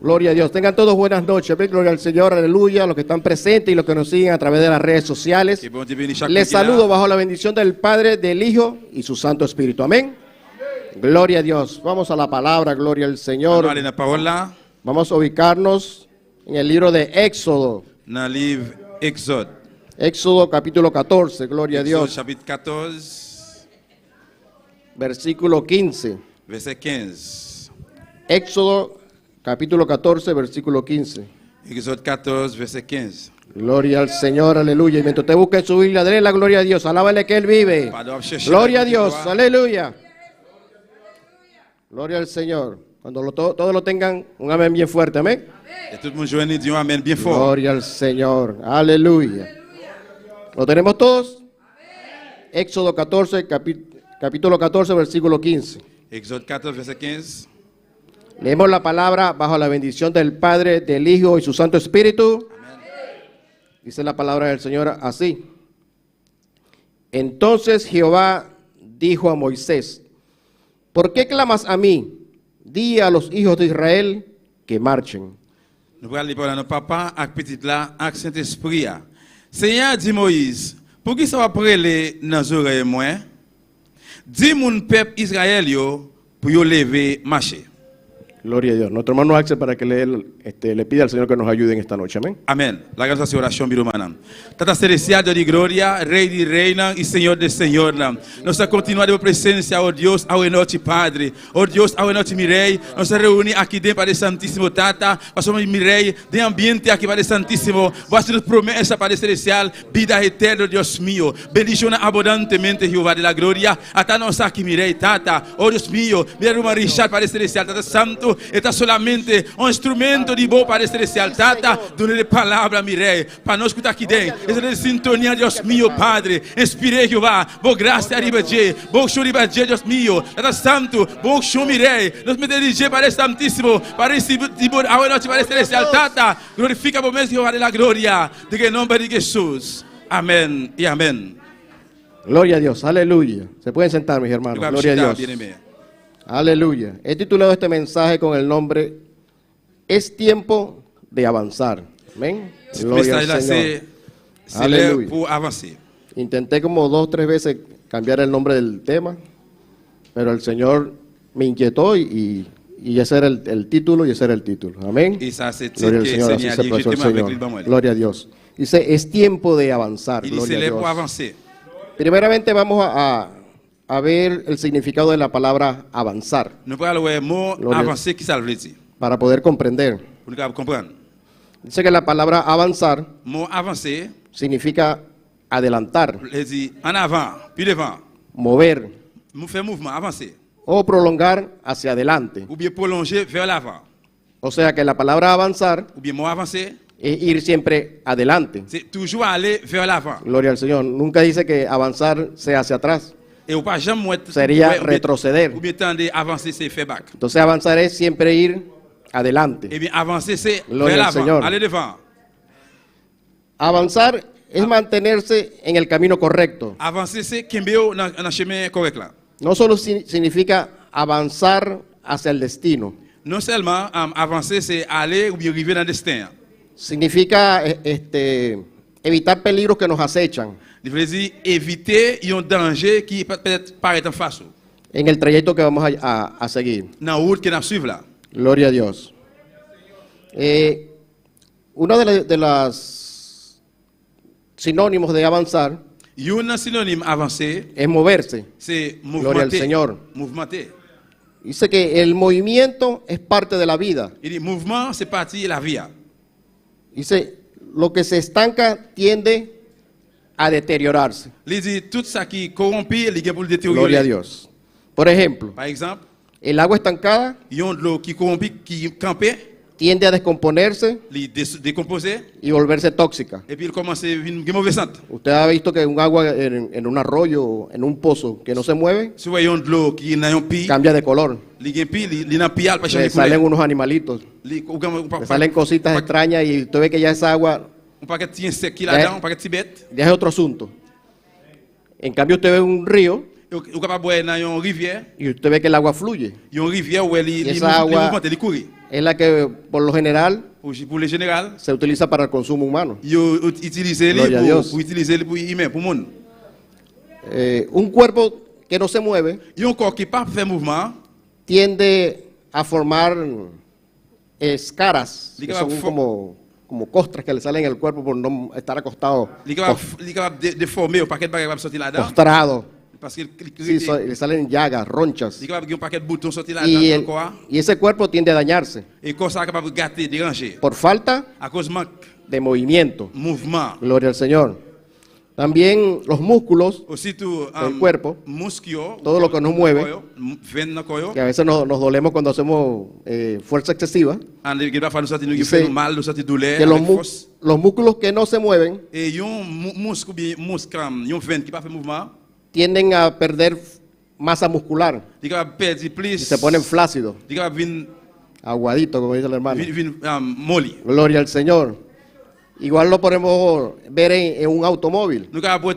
Gloria a Dios. Tengan todos buenas noches. Amén. Gloria al Señor. Aleluya. Los que están presentes y los que nos siguen a través de las redes sociales. Que bon Dieu bénisse chaque Les qui est là. saludo bajo la bendición del Padre, del Hijo y su Santo Espíritu. Amén. Gloria a Dios. Vamos a la palabra. Gloria al Nous Señor. allons la parole là, Vamos a ubicarnos en el libro de Éxodo. dans le livre Exode. Éxodo capítulo 14. Gloria a Exode Dios. chapitre 14, Versículo 15. verset 15. Éxodo capítulo 14, versículo 15. Exode 14, verset 15. Gloria al Señor, aleluya. Y mientras usted busca en su Biblia, dele la gloria a Dios. Alábale que Él vive. Gloria a Dios, aleluya. Gloria al Señor. Cuando todos lo tengan, un amén bien fuerte, amén. Et tout le monde joigne, dit un amen bien fort. Gloria al Señor, aleluya. ¿Lo tenemos todos? Éxodo 14, capítulo 14, versículo 15. Exode 14, verset 15. Leemos la palabra bajo la bendición del Padre, del Hijo y su Santo Espíritu. Dice la palabra del Señor así. Entonces Jehová dijo a Moisés: ¿por qué clamas a mí? Di a los hijos de Israel que marchen. Nous allons parler à nos papas, avec petit là, avec Saint-Esprit. Seigneur dit Moïse, pour qui ça va prêler dans les oreilles moi? Dis mon peuple Israël yo, pour yo lever, marcher. Gloria a Dios. Nuestro hermano Axel para que le pida al Señor que nos ayude en esta noche. Amén. Amém. La graça a oração biromana. Tata celestial de glória, rei de reina e senhor de senhor. Nós continuamos a presença, ó Deus, ao nosso Padre. Ó Deus, ao nosso Mirei. Nós reunimos aqui dentro para o Santíssimo Tata. Passamos Mirei, de ambiente aqui para o Santíssimo. Você nos promessa para o celestial, vida eterna, Deus mío. Bendición abundantemente, Jehová de la glória. Até nós aqui, Mirei, Tata. Ó Deus mío, mira uma richar para o celestial, Tata Santo. Está solamente um instrumento de boa para o celestial, Tata. Dona palavra, Mirei, para nós que está aqui dentro. Essa é a sintonia, Deus mío, Padre. Inspirei, Jehová. Boa graça, Aribadje. Boa churibadje, Deus mío. Tata Santo, boa chumirei. Nós me dirigimos para o Santíssimo, para receber a noite para o celestial, Tata. Glorifica por mesmo, Jehová de la glória. De que nome de Jesus. Amém e amém. Gloria a Dios, aleluya. Se pueden sentar, mis hermanos. Gloria a Dios. Aleluya. He titulado este mensaje con el nombre Es tiempo de avanzar. Amén. Gloria al Señor. Aleluya. Pour avancer. Intenté como 2 o 3 veces cambiar el nombre del tema, pero el Señor me inquietó y ese era el título y ese era el título. Amén. Y ça c'est Gloria al que Señor, así Seigneur se dit plació el justement avec Señor. lui. Gloria a Dios. Dice, es tiempo de avanzar. Il dit Gloria c'est a là pour Dios. avancer. Primeramente vamos a ver el significado de la palabra avanzar, Nous parlons le mot Gloria. avancer qui ça veut dire. para poder comprender. Pour nous comprendre. Dice que la palabra avanzar Mot avancer, significa adelantar, il dit en avant, puis devant. mover Nous faisons mouvement, avancer. o prolongar hacia adelante. Ou bien prolonger vers l'avant. O sea que la palabra avanzar Ou bien mot avancer, es ir siempre adelante. c'est toujours aller vers l'avant. Gloria al Señor. Nunca dice que avanzar sea hacia atrás. Et ou pas jamais Sería retroceder. Ou bien tendre avancer c'est faire back. Entonces avanzar es siempre ir adelante. Et bien avancer c'est Gloria vers al l'avant, Señor. aller devant. Avanzar es mantenerse en el camino correcto. Avancer c'est kembeo dans le chemin correct là. No solo significa avanzar hacia el destino. Non seulement avancer c'est aller ou bien arriver dans le destin. Significa evitar peligros que nos acechan Il veut dire éviter un danger qui peut-être paraît en face. en el trayecto que vamos a seguir. Dans la route que nous suivons là. Gloria a Dios. Uno de las sinónimos de avanzar Il y a un synonyme avancer, es moverse. c'est Gloria al mouvementer. Señor. Mouvementer. Dice que el movimiento es parte de la vida. Il dit mouvement c'est partie de la vie. Dice, lo que se estanca tiende a deteriorarse. Il dit tout ça qui corrompt, il est pour le Gloria a détériorer. Dios. Por ejemplo, Par exemple, el agua estancada il y a de l'eau qui corrompt, qui campait. tiende a descomponerse il décomposé, y volverse tóxica. et puis il commence à venir mauvais sang. Usted ha visto que un agua en un arroyo, en un pozo que no se mueve, Si vous voyez de l'eau qui est dans un pays, cambia de color. il y a un pays, il est dans un pays, il pas Le changer de salen couleur. unos animalitos, Le le salen cositas extrañas y usted ve que ya esa agua un paquet de petits insectes qui là-dedans, un paquet de petites bêtes. ya es otro asunto. En cambio usted ve un río Vous êtes capable de boire dans une rivière, y usted ve que el agua fluye. il y a une rivière où il Y esa agua- il court. Es la que por lo general Pour les général, se utiliza para el consumo humano. ils utilisent Gloria a Dios. pour utiliser pour humain, pour le monde. Un cuerpo que no se mueve Il y a un corps qui n'a pas fait mouvement, tiende a formar escaras, que Liga son fo- como costras que le salen en el cuerpo por no estar acostado, il est capable de former un paquet de bagages qui sortir là-dedans. postrado. Parce qu'il Sí, il le salen llagas, ronchas. est capable de un paquet de boutons sortir Y, là-dedans. el- Encore. y ese cuerpo tiende a dañarse Et le corps est capable de gâter, déranger. por falta À cause de manque de movimiento. de mouvement. Gloria al Señor. También los músculos, Aussitôt, El cuerpo, muscle, todo lo que nos mueve, veine dans le corps, que a veces nos dolemos cuando hacemos fuerza excesiva, il va falloir sortir nous Dice fait mal, nous sortir douleur, que avec force. los músculos que no se mueven Et il y a un muscle, bien muscle, il y a un veine qui n'a pas fait mouvement. tienden a perder masa muscular Il est capable de perdre y plus. se ponen flácidos, Il est capable de venir aguaditos, como dice el hermano. molli. Gloria al Señor. Igual lo podemos ver en un automóvil. Nous avons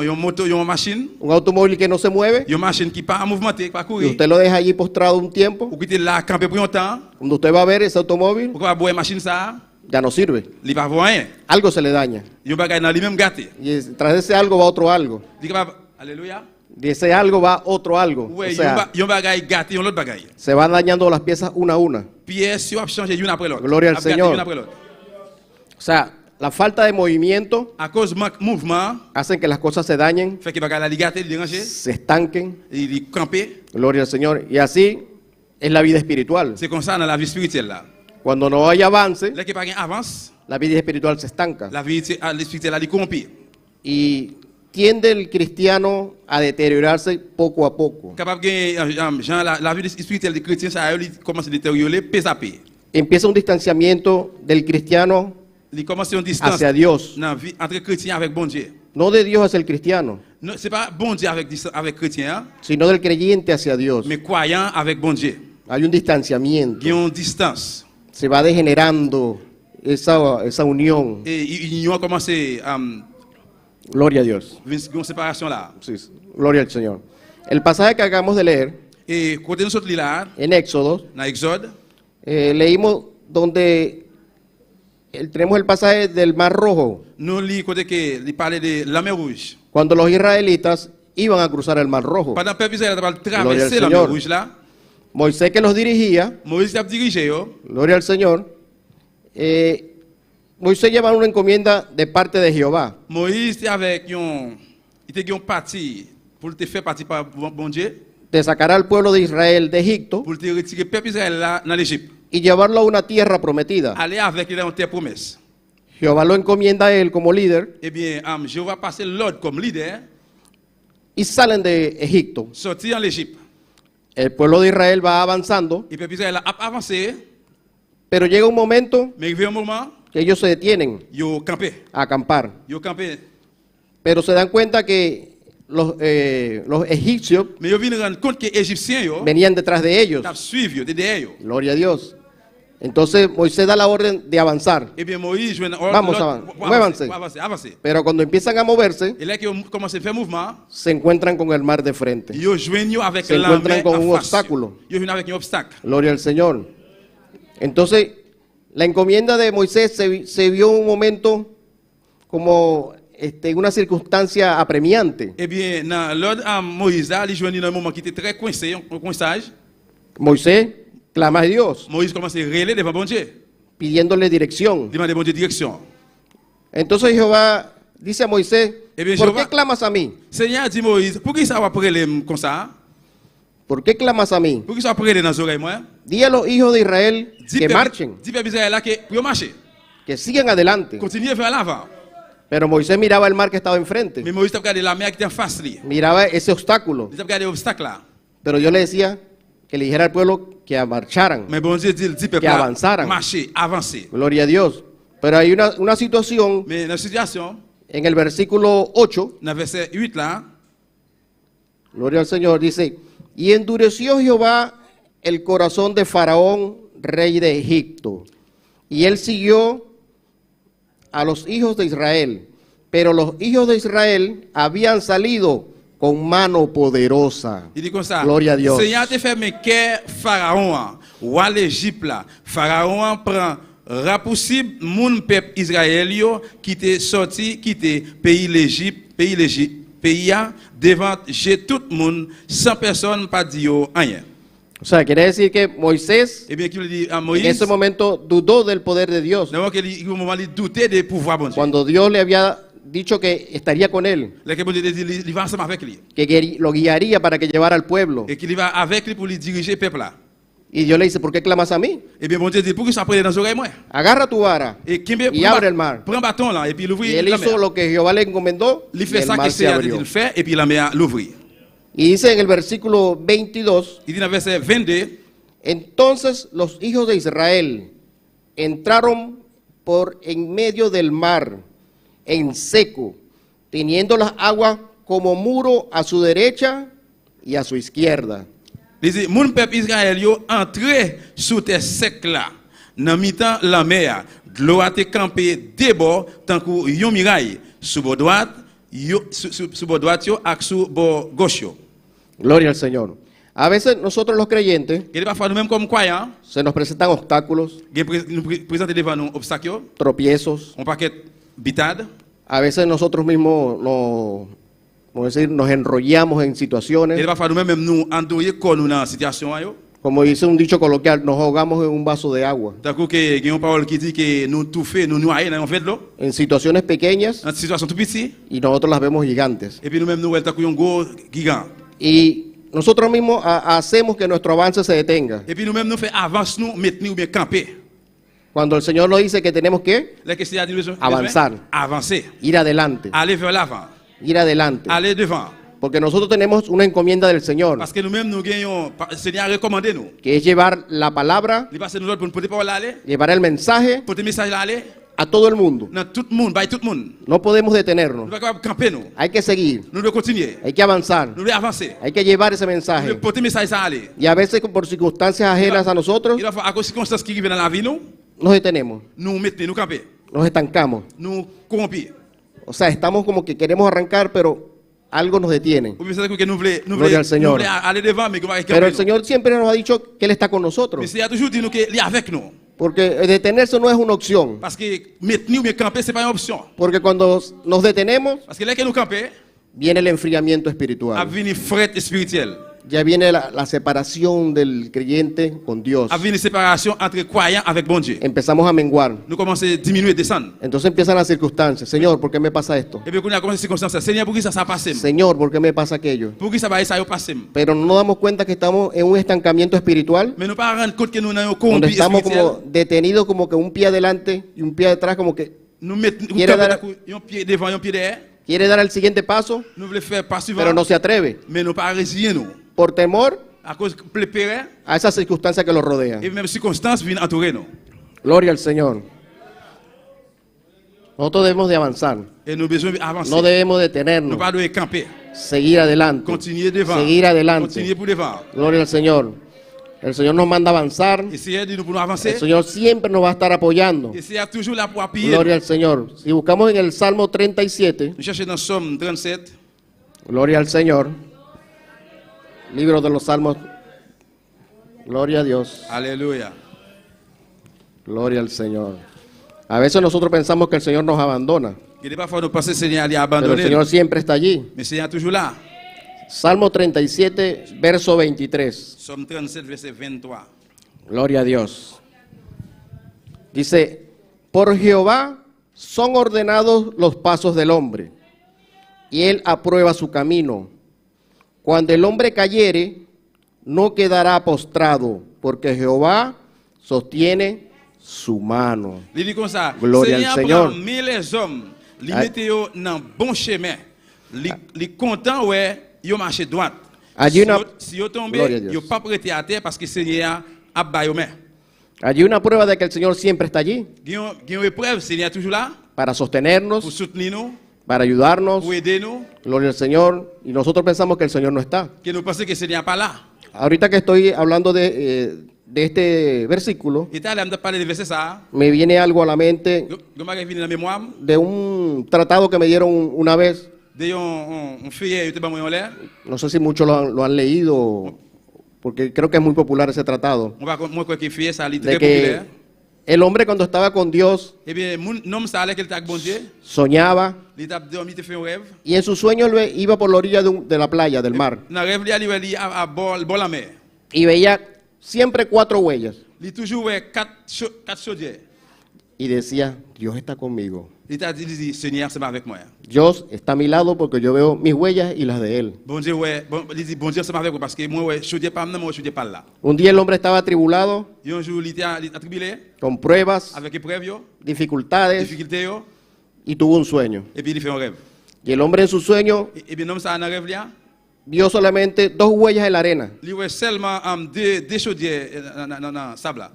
une moto, une machine. Un automóvil que no se mueve, Une machine qui pas mouvementer, qui pas y courir. usted lo deja allí postrado un tiempo. Ou qui était là, camper pour un temps. Cuando usted va a ver ese automóvil, Pourquoi boire machine ça? ya no sirve. Il va voir rien. Algo se le daña. Il y a un bagage dans lui-même gâté. Y tras de ese algo va otro algo. Il est capable, alléluia. De ese algo va otro algo. Ouais, O il y sea, a un bagage gâté, un autre bagage. se van dañando las piezas una a una. Pièces, si on a changé une après l'autre. Gloria al A gâté Señor. Une après l'autre. O sea, la falta de movimiento À cause de manque de mouvement, hace que las cosas se dañen, fait que bagage là, il gâté, il déranger, se estanquen. il est campé. Gloria al Señor. Y así es la vida espiritual. C'est comme ça dans la vie spirituelle là. Cuando no hay avance, Là qu'il n'y a pas rien avance, la vida espiritual se estanca. la vie spirituelle là, il est corrompu. Y tiende el cristiano a deteriorarse poco a poco. Capable de Jean, la vie spirituelle des chrétiens, ça il commence à détériorer, peu à peu. Empieza un distanciamiento del cristiano Il commence une distance hacia Dios. dans la vie entre chrétiens avec bon Dieu. No de Dios hacia el cristiano, Ce n'est pas bon Dieu avec chrétiens, hein, sino del creyente hacia Dios. mais croyants avec bon Dieu. Hay un distanciamiento. Il y a une distance. Se va degenerando esa unión. Et ils ont commencé à Gloria a Dios. une séparation là. Sí, sí. Gloria al Señor. El pasaje que acabamos de leer Et quand nous sommes là, en Éxodo, dans Exode, leímos donde tenemos el pasaje del Mar Rojo, nous lisons côté que il parlait de la mer Rouge. cuando los israelitas iban a cruzar el Mar Rojo. Pendant que le peuple Israël a Gloria traversé al la mer Señor. Rouge là, Moisés que los dirigía, Moïse a dirigé, gloria al Señor, Moisés lleva una encomienda de parte de Jehová. Moïse était avec un, il était un parti pour te faire partie par bon Dieu, De sacar al pueblo de Israel de Egipto pour te retirer le peuple Israël là dans l'Égypte. y llevarlo a una tierra prometida. Aller avec lui dans une terre promesse. Jehová lo encomienda a él como líder Eh bien, je vais passer l'ordre comme leader, y salen de Egipto. sortir en l'Égypte. El pueblo de Israel va avanzando, Et le peuple Israël a avancé, pero llega un momento mais il y a un moment, que ellos se detienen ils ont campé. a acampar, Ils ont campé. pero se dan cuenta que los egipcios Mais ils viennent rendre compte que les Égyptiens venían detrás de ellos. ont suivi, derrière. Gloria a Dios. Entonces Moisés da la orden de avanzar, Eh bien, Moïse joue un ordre. Vamos, muévanse. Avancer. pero cuando empiezan a moverse, Et là qu'ils ont commencé à faire mouvement, se encuentran con el mar de frente. ils ont joint avec Se la encuentran mer con en un face. obstáculo. Ils ont venu avec un obstacle. Gloria al Señor. Entonces, la encomienda de Moisés se vio un momento como una circunstancia apremiante. Eh bien, dans l'ordre à Moïse, là, il joignit dans un moment qui était très coincé, un coinçage. Moisés clama a Dios, Moïse commence à rêler devant bon Dieu. pidiéndole dirección. Demandez bon Dieu direction. Entonces Jehová dice a Moisés, bien, ¿por Jehová- qué clamas a mí? Seigneur dit Moïse, pour qui ça va parler comme ça? ¿Por qué clamas a mí? Pour qui ça va parler dans les oreilles, moi? Di a los hijos de Israel que marchen, Dis peuple Israël là que pour marcher. que sigan adelante. Continuez vers l'avant. Pero Moisés miraba el mar que estaba enfrente, Mais Moïse a regardé la mer qui était en face. Lui. miraba ese obstáculo. Il a regardé l'obstacle là. Pero Dios le decía, que le dijera al pueblo que marcharan, Mais bon Dieu dit, dit peuple, Que avanzaran. marcher, avancer. gloria a Dios. Pero hay una situación Mais dans la situation, en el versículo 8, dans le verset 8 là, gloria al Señor, dice, y endureció Jehová el corazón de Faraón, rey de Egipto, y él siguió a los hijos de Israel, pero los hijos de Israel habían salido con mano poderosa. il dit comme ça. Gloria a Dios. Seigneur te fait mes cœurs Pharaon, roi l'Égypte là. Pharaon prend rapoussible mon peuple Israël yo, qui t'est sorti, qui t'est pays l'Égypte, pays a devant j'ai tout le monde, sans personne pas dit yo rien. O sea, quiere decir que Moisés Eh bien, qui lui dit à en Moïse, ese momento dudó del poder de Dios, d'abord qu'il au moment il doutait des pouvoirs bon Dieu. cuando Dios le había dicho que estaría con él, Là que bon Dieu dit, il va ensemble avec lui. que lo guiaría para que llevara al pueblo. Et qu'il va avec lui pour lui diriger le peuple là. Y Dios le dice, ¿por qué clamas a mí? Eh bien, bon Dieu dit, pour que ça prenne dans les oreilles moi. Agarra tu vara. Et Kimbe Y abre el mar. prend bâton là, et puis il ouvre Y él la hizo mer. lo que Jehová le encomendó Il y fait el ça que mar se c'est à abrió. dire faire, et puis la mer l'ouvre. Y dice en el versículo 22, Il dit dans le verset 22, entonces los hijos de Israel entraron por en medio del mar en seco, teniendo las aguas como muro a su derecha y a su izquierda. il dit, mon peuple Israël yo entré sous terre sec là, dans mi-temps la mer, de l'eau a été campé débord, tant que yon miraille, sous bord droite, sous bord droite yo, ak sous bord gauche yo. Gloria al Señor. A veces nosotros los creyentes Et parfois nous-mêmes comme croyants, se nos presentan obstáculos, nous présentons devant nous obstacles, yo, tropiezos. on paquet bitade. A veces nosotros mismos nos enrollamos en situaciones. Et parfois nous-mêmes nous endouiller comme nous dans la situation yo. Como dice un dicho coloquial, nos ahogamos en un vaso de agua. Tant que il y a une parole qui dit que nous tout fait, nous noyer dans un fait de l'eau, En situaciones pequeñas dans une situation tout petite, y nosotros las vemos gigantes. et puis nous-mêmes nous tant que un gros gigant. Y nosotros mismos hacemos que nuestro avance se detenga. Et puis nous-mêmes nous fait avance nous, maintenir ou bien camper. Cuando el Señor nos dice que tenemos que La question a dit Avanzar. avancer, ir adelante, aller vers l'avant, ir adelante. aller devant. Porque nosotros tenemos una encomienda del Señor, Parce que nous-mêmes nous gagnons, le Seigneur a recommandé nous. que es llevar la palabra, Il passe nous autres pour nous porter parole aller, llevar el mensaje porter message aller, a todo el mundo. dans tout le monde, by tout le monde. No podemos Nous detenernos. ne pouvons pas camper nous. Hay que seguir, Nous devons continuer. hay que avanzar, Nous devons avancer. hay que llevar ese Nous mensaje. devons porter message ça aller. Y a veces por circunstancias ajenas a nosotros, Il va falloir à cause de circonstances qui arrivent dans la vie nous, nos detenemos, nous mettons, nous camper, nos estancamos. nous corrompir. O sea, estamos como que queremos arrancar, pero algo nos detiene. Ou bien c'est que nous voulons Gloria al Señor. aller devant, mais qu'on va Pero el camper. Señor siempre nos ha dicho que Él está con Mais nosotros. c'est toujours dit nous qu'il est avec nous. Porque detenerse no es una opción. Parce que maintenir ou bien camper, ce n'est pas une option. Porque cuando nos detenemos, Parce que là que nous camper, viene el enfriamiento a espiritual. venir fret spirituel. Ya viene la separación del creyente con Dios. A venir séparation entre croyants avec bon Dieu. Empezamos a menguar. Nous commençons à diminuer, descendre. Entonces empiezan las circunstancias. Señor, ¿por qué me pasa esto? Et puis quand on a commencé ces circonstances, Seigneur, pour qui ça s'est passé? Señor, ¿por qué me pasa aquello? Pour qui ça va ça passé? Pero no nos damos cuenta que estamos en un estancamiento espiritual, Mais nous pas rendre compte que nous avons donde corrompu estamos spirituel. como detenidos, como que un pie adelante y un pie atrás, como que Nous mettons Quiere dar- un pied devant, un pied derrière. quiere dar el siguiente paso, Nous voulons faire pas suivant. pero no se atreve, Mais nous pas résigner nous. por temor À cause de peur a esas circunstancias que lo rodean. et même circonstances viennent entourer nous. Gloria al Señor. Nosotros debemos de avanzar, Et nous avons besoin d'avancer. no debemos Nous detenernos, pas devons camper. seguir adelante, Continuer devant. seguir adelante. Continuer pour devant. Gloria al Señor. El Señor nos manda a avanzar, Essayez de nous pour nous el avancer. Señor siempre nos va a estar apoyando. Essayez toujours là pour appuyer. Gloria al Señor. Si buscamos en el Salmo 37, Nous cherchons dans Somme 37. gloria al Señor, libro de los Salmos, gloria a Dios, Alléluia. gloria al Señor. A veces nosotros pensamos que el Señor nos abandona, Il n'est pas fort de penser que le Seigneur a pero el abandonné. Señor siempre está allí. Mais le Seigneur est toujours là. Salmo 37, verso 23. Somme 37, verset 23. Gloria a Dios. Dice, por Jehová son ordenados los pasos del hombre, y él aprueba su camino. Cuando el hombre cayere, no quedará postrado, porque Jehová sostiene su mano. Il dit comme ça. Gloria al Seigneur Señor. prend les hommes, les Aïe. mette dans bon chemin. Les contents, ouais, ils marchent droite. Allí una, Si yo tombe, Gloria a Dios. yo pas prêté à terre parce que Seigneur a baillé aux mains. allí una prueba de que el Señor siempre está allí Gagne une épreuve, Seigneur est toujours là para pour sostenernos, soutenir nous, para ayudarnos. pour aider nous, Gloria al Señor. Y nosotros pensamos que el Señor no está. que nous pensons que Seigneur n'est pas là. Ahorita que estoy hablando de este versículo, Et là, je parler de verset ça. me viene algo a la mente Je m'arrive venu dans la mémoire de un tratado que me dieron una vez. de un feuillet, je en l'air. No sé si muchos lo han leído, porque creo que es muy popular ese tratado. On va moi quoi que feuillet ça lit De très que populaire. el hombre cuando estaba con Dios Eh bien, mon homme ça allait qu'il t'a bon Dieu, soñaba il t'a dormi, il fait un rêve. y en su sueño él iba por la orilla de la playa, del mar, Dans le rêve, il a bord la mer. y veía siempre 4 huellas Il toujours ouais quatre chaudières. y decía, Dios está conmigo. Il t'a dit Seigneur, c'est pas avec moi. Dios está a mi lado porque yo veo mis huellas y las de él. Bon Dieu ouais, il dit bon Dieu c'est pas avec moi parce que moi ouais, chaudière pas moi chaudière pas là. Un día el hombre estaba atribulado, Et un jour il était attribulé con pruebas, avec épreuve yo, dificultades, difficulté yo, y tuvo un sueño. et puis il fait un rêve. Y el hombre en su sueño Et bien homme ça dans rêve là, vio solamente 2 huellas en la arena il voit seulement deux chaudières dans sable là.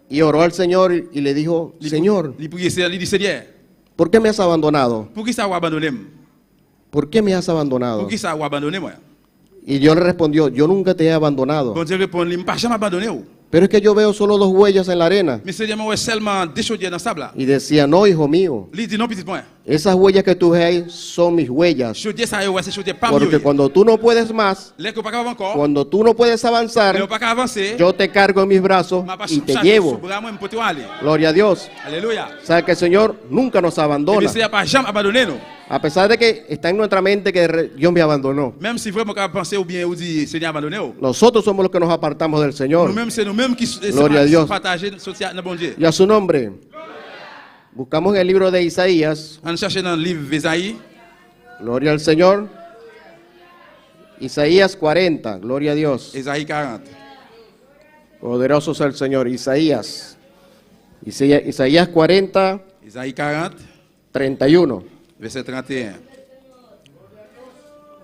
y oró al Señor y le dijo, Señor, Il priait il dit Seigneur, ¿por qué me has abandonado? pour qui ça va abandonner? ¿Por qué me has abandonado? Pour qui ça va abandonner moi? Y Dios le respondió, yo nunca te he abandonado. Bon Dieu répond, il m'a pas jamais abandonné. Pero es que yo veo solo 2 huellas en la arena. Mais Seigneur moi seulement deux chaudières dans sable là. Y decía, no, hijo mío, Il dit non petit point. esas huellas que tú ves ahí son mis huellas. Chaudière ça ouais, c'est chaudière pas Porque mieux. cuando tú no puedes más, Les que pas capable encore. cuando tú no puedes Les avanzar, pas capable avancer. yo te cargo en mis brazos M'a pas y te chargé llevo. sous bras moi pour te aller. Gloria a Dios. Alléluia. Sabe que el Señor nunca nos Et abandona. le Seigneur pas jamais abandonné nous. A pesar de que está en nuestra mente que Dios me abandonó. Même si vraiment capable penser ou bien ou dire Seigneur abandonné. Nosotros somos los que nos apartamos del Señor. Nous-mêmes c'est nous-mêmes qui Gloria a Dios. partager social dans bon Dieu. Y a su nombre. Buscamos en el libro de Isaías. On cherche dans le livre d'Ésaïe, Gloria al Señor. Isaías 40. Gloria a Dios. Ésaïe 40. Poderoso es el Señor. Isaías 40, Ésaïe 40, 31. verset 31.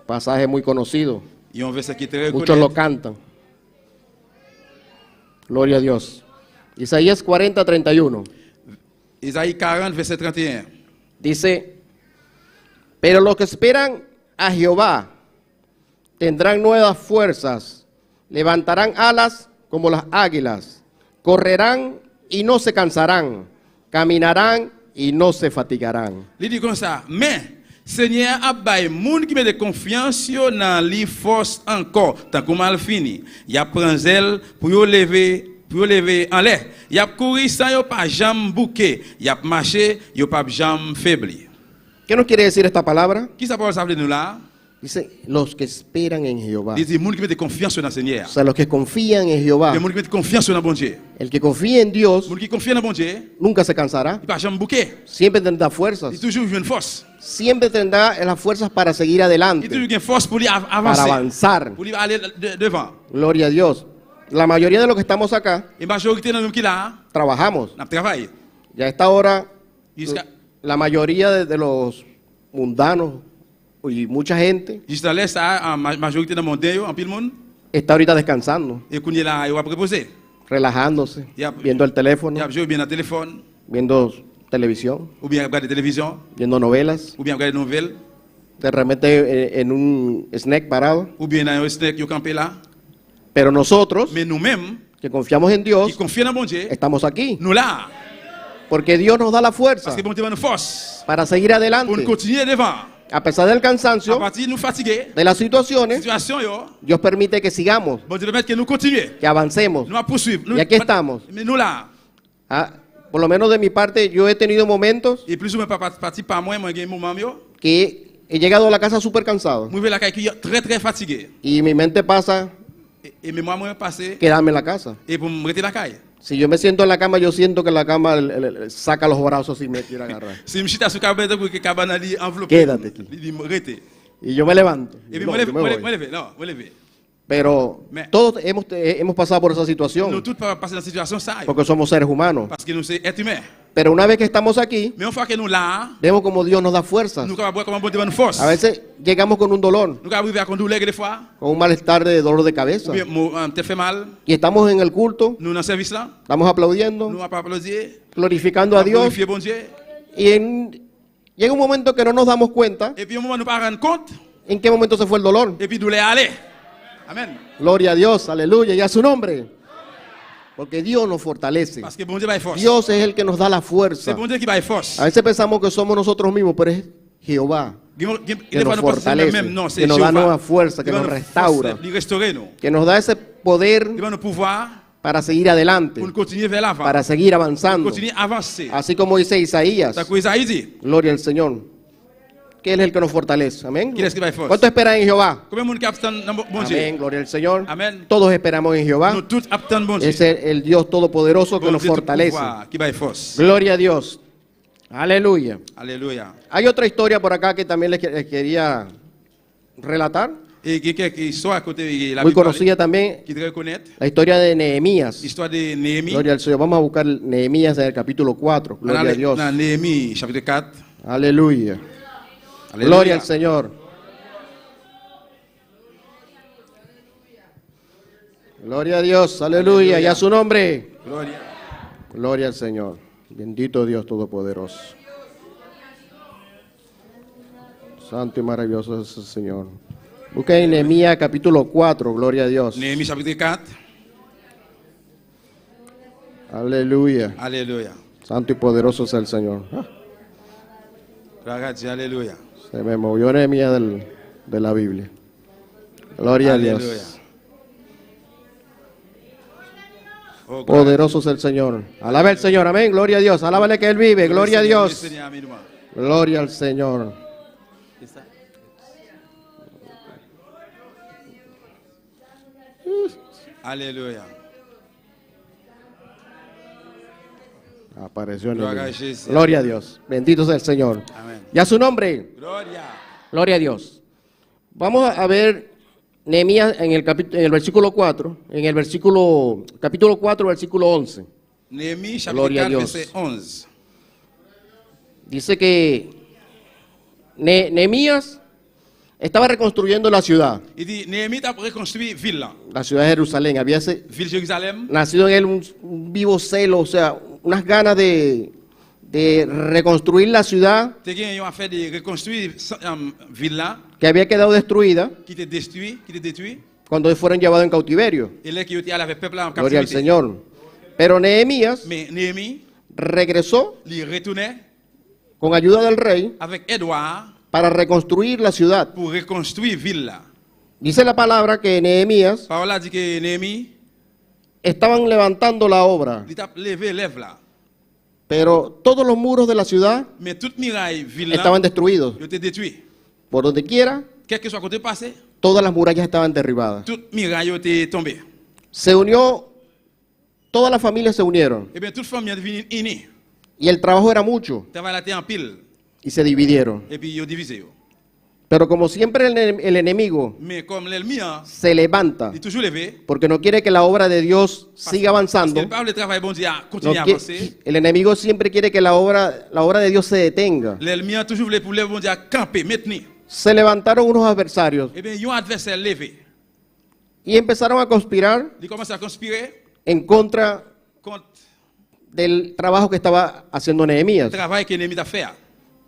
Pasaje muy conocido. Il y a un verset qui est très Muchos lo reconnu. cantan. Gloria a Dios. Isaías 40, 31. Ésaïe 40, verset 31. Dice, pero los que esperan a Jehová tendrán nuevas fuerzas, levantarán alas como las águilas, correrán y no se cansarán, caminarán y no se fatigarán. Il dit comme ça, mais Seigneur a baillé moun qui met de confiance yo dans li force encore, tant qu'on mal fini. Il a prend zèle pour yo lever en l'air. Il a courir sans yo pas jambe bouquet. Il a marché, yo pas jambe faibli. ¿Qué nos quiere decir esta palabra? Qui ça parle ça veut nous là? Dice, los que esperan en Jehová. Il dit moun qui met de confiance dans Seigneur. O sea, los que confían en Jehová. Les moun qui met de confiance dans bon Dieu. El que confía en Dios Moun qui confie dans bon Dieu, nunca se cansará, il pas jambe bouquet. siempre tendrá fuerzas, Il toujours une force. siempre tendrá las fuerzas para seguir Il adelante, toujours une force pour lui para avancer. avanzar. Pour lui aller devant. Gloria a Dios. La mayoría de los que estamos acá Et majorité dans nous qui là, trabajamos. n'a travaillé. Ya a esta hora, Jusqu'à la mayoría de los mundanos y mucha gente jusqu'à là ça en majorité dans mon monde, en pile monde. está ahorita descansando, Et qu'on est là, il va reposer. relajándose, Ya- viendo el teléfono, Il a joué bien dans le téléphone, viendo televisión, ou bien regarder la télévision, viendo novelas, ou bien regarder des nouvelles, de repente en un snack parado. ou bien dans un snack qui campé là. Pero nosotros, Mais nous-mêmes, que confiamos en qui Dios, confions dans bon Dieu, estamos aquí. nous là, Porque Dios nos da la fuerza parce que bon Dieu va nous force para seguir pour nous adelante. continuer devant. A pesar del À cansancio, partir de nous fatiguer, de las situaciones, situation yo, Dios permite que sigamos, bon Dieu permet que nous continuions, que avancemos. nous poursuivre. Y aquí estamos. Mais nous là, Ah, por lo menos de mi parte, yo he tenido momentos et plus ou moins parti par moi, j'ai un moment yo, que he llegado a la casa súper cansado. moi je vais la caille très fatigué. Y mi mente pasa Et moi passé quedarme en la casa. et pour me rester la caille. Si yo me siento en la cama, yo siento que la cama saca los brazos y me quiere agarrar. Si je suis sur cabane pour que cabane ali enveloppé. Quédate aquí. Il dit rester. Y yo me levanto. Et puis No, moi yo me voy. lever, non, moi lever. Pero Mais- todos hemos pasado por esa Nous situación tous pas passer dans cette situation ça. porque somos seres humanos. Parce que nous sommes êtres humains. Pero una vez que estamos aquí, Mais une fois que nous là, vemos como Dios nos da fuerzas. nous capable comment bon Dieu nous force. A veces llegamos con un dolor, Nous capable arriver à conduire des fois. con un malestar de dolor de cabeza. Ou bien te fait mal. Y estamos en el culto, Nous dans le service là, estamos aplaudiendo, nous pas applaudir. glorificando a Dios. Glorifier bon Dieu. Y llega un momento que no nos damos cuenta Et puis au moment où nous pas rendre compte, en qué momento se fue el dolor. et puis douleur aller. Amen. Gloria a Dios, aleluya, y a su nombre. Porque Dios nos fortalece. Parce que bon Dieu va force. Dios es el que nos da la C'est fuerza. bon Dieu qui va force. A veces pensamos que somos nosotros mismos, pero es Jehová que nos fortalece, que nos da nueva fuerza, que nos restaura, Il restaurer nous. que nos da ese poder Il va nous pouvoir para seguir adelante, pour nous continuer vers l'avant. para seguir avanzando. Continuer à avancer. Así como dice Isaías, Ça que Isaïe dit. gloria al Señor, que Él es el que nos fortalece. Amén. ¿Quién es que va a fuerza? ¿Cuánto esperan en Jehová? Combien de monde qui attend dans bon Amén, Dieu? gloria al Señor. Amen. Todos esperamos en Jehová. Nous tous attendons bon Dieu. Es el Dios todopoderoso que Bon nos Dieu tout fortalece. pouvoir, qui va force. Gloria a Dios. Aleluya. Alléluia. Hay otra historia por acá que también les quería relatar, Et quelqu'un qui soit à côté de la muy Bible, conocida también, qui te reconnaître, la historia de Nehemías. l'histoire de Néhémie. Gloria al Señor. Vamos a buscar Nehemías en el capítulo 4. Gloria a Dios. Dans Néhémie, chapitre 4. Aleluya. Alléluia. Gloria al Señor. Gloria a Dios. Aleluya. Y a su nombre. Gloria. Gloria al Señor. Bendito Dios Todopoderoso. Santo y maravilloso es el Señor. Busca en Nehemías capítulo 4. Gloria a Dios. Néhémie, chapitre 4. Aleluya. Alléluia. Santo y poderoso es el Señor. Ah, Gloire à Dieu. Alléluia. se me movió Nehemías de la Biblia. Gloria a Alléluia. Dios. Oh, gloire. Poderoso es el Señor. Alaba al Señor. Amén. Gloria a Dios. Alábale que Él vive. Gloria a Dios. Seigneur, amen. Gloria al Señor. Alléluia. Apareció Gloria a Nehemías. Jesús. Gloria a Dios. Bendito sea el Señor. Amén. Y a su nombre. Gloria. Gloria a Dios. Vamos a ver Nehemías en el versículo 4, capítulo 4, versículo 11. Néhémie, chapitre Gloria a 4, Dios. verset 11. Dice que Nehemías estaba reconstruyendo la ciudad, Il dit, Néhémie a reconstruit ville là. la ciudad de Jerusalén. Había Ville Jérusalem. nacido en él un vivo celo, o sea, unas ganas de reconstruir la ciudad Te gen yon affaire de reconstruire ville là, que había quedado destruida qui était détruit, cuando fueron llevados en cautiverio. et là qui était allé avec peuple là en Gloria al captivité. Señor. Pero Nehemías Mais Néhémie, regresó il retournait con ayuda del rey avec Edouard para reconstruir la ciudad. pour reconstruire ville là. Dice la palabra que Nehemías Parole là dit que Néhémie, estaban levantando la obra, il a levé lèvre là. pero todos los muros de la ciudad Mais toute muraille ville là, estaban destruidos. il était détruit. Por donde quiera, Quel que soit côté passé, todas las murallas estaban derribadas. toute muraille était tombée. Se unió, todas las familias se unieron Et bien toute famille est devenue unie. y el trabajo era mucho Travail là était en pile. y se dividieron. Et puis ils ont divisé. Yo. Pero como siempre el enemigo Mais comme l'ennemi, se levanta il est toujours levé. porque no quiere que la obra de Dios siga Parce avanzando, qu'il parle de travail bon Dieu a no continué à qui- avancer. el enemigo siempre quiere que la obra de Dios se detenga. L'ennemi a toujours voulu pour le bon Dieu à camper, maintenir. Se levantaron unos adversarios Eh bien, ils ont un adversaire levé. y empezaron a conspirar Ils commencent à conspirer en contra contre del trabajo que estaba haciendo le Nehemías. travail que l'ennemi a fait.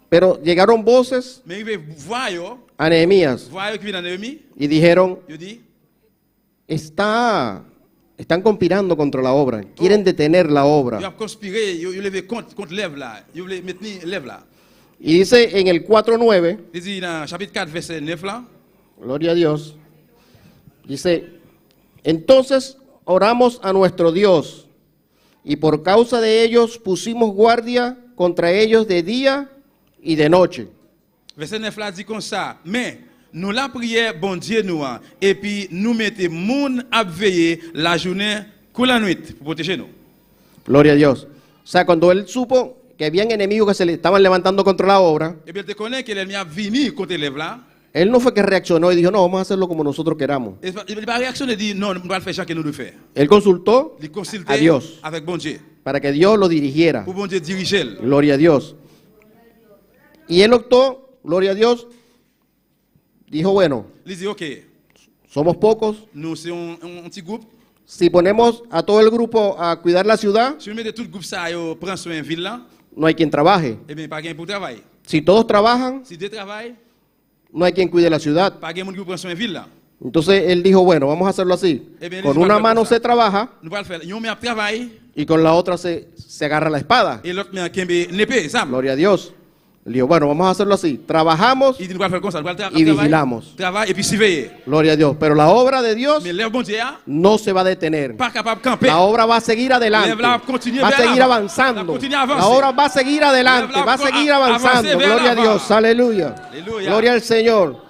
Pero llegaron voces Mais il voit a Nehemías qui vient dans l'ennemi, y dijeron, il dit, están conspirando contra la obra, quieren detener la il obra. a conspiré, il a levé contre l'èvre là. Il voulait maintenir l'èvre là. Y dice en el 4:9, Il dit dans chapitre 4, verset 9 là, gloria a Dios, dice, entonces oramos a nuestro Dios y por causa de ellos pusimos guardia contra ellos de día y de noche. verset 9 là dit comme ça, mais nous la prière, bon Dieu nous, et puis nous mettons moun à veiller la journée que la nuit pour protéger nous. Gloria a Dios. O sea, cuando él supo que habían enemigos que se le estaban levantando contra la obra, Et bien, tu connais que l'ennemi a venu contre l'èvre là, Él no fue que reaccionó y dijo, no, vamos a hacerlo como nosotros queramos. Il n'a pas réactionné et dit non, nous allons faire ce que nous devons faire. Él consultó Il a consultait Dios avec bon Dieu. para que Dios lo dirigiera. Pour bon Dieu diriger. Gloria a Dios. Y él optó, gloria a Dios, dijo, bueno, Il dit ok, somos pocos. nous sommes un petit groupe. Si ponemos a todo el grupo a cuidar la ciudad, Si nous mettons tout le groupe ça, yo prend soin de la ville là, no hay quien trabaje. eh bien, pas gain pour travail. Si todos trabajan, Si deux travaillent, no hay quien cuide la ciudad. pas gain monde qui prend soin de la ville là. Entonces él dijo, bueno, vamos a hacerlo así. bien, Con les una va a mano pasar. se trabaja Nous allons faire. Yon met à travail y con la otra se agarra la espada. et l'autre met à kembe une épée, ça. Gloria a Dios. Él dijo, bueno, vamos a hacerlo así. Trabajamos, Il dit nous allons faire comme ça, nous allons Y vigilamos. Travail et puis surveiller. gloria a Dios. Pero la obra de Dios Mais l'œuvre bon Dieu, no se va a detener. pas capable de camper. La obra va a seguir adelante. Va a continuar Va a vers seguir l'avant. avanzando. Va a continuar a avanzar. La obra va a seguir adelante. Va Va a seguir a avanzando. avanzar vers Gloria a l'avant. Dios. Aleluya. Aleluya. Gloria al Señor.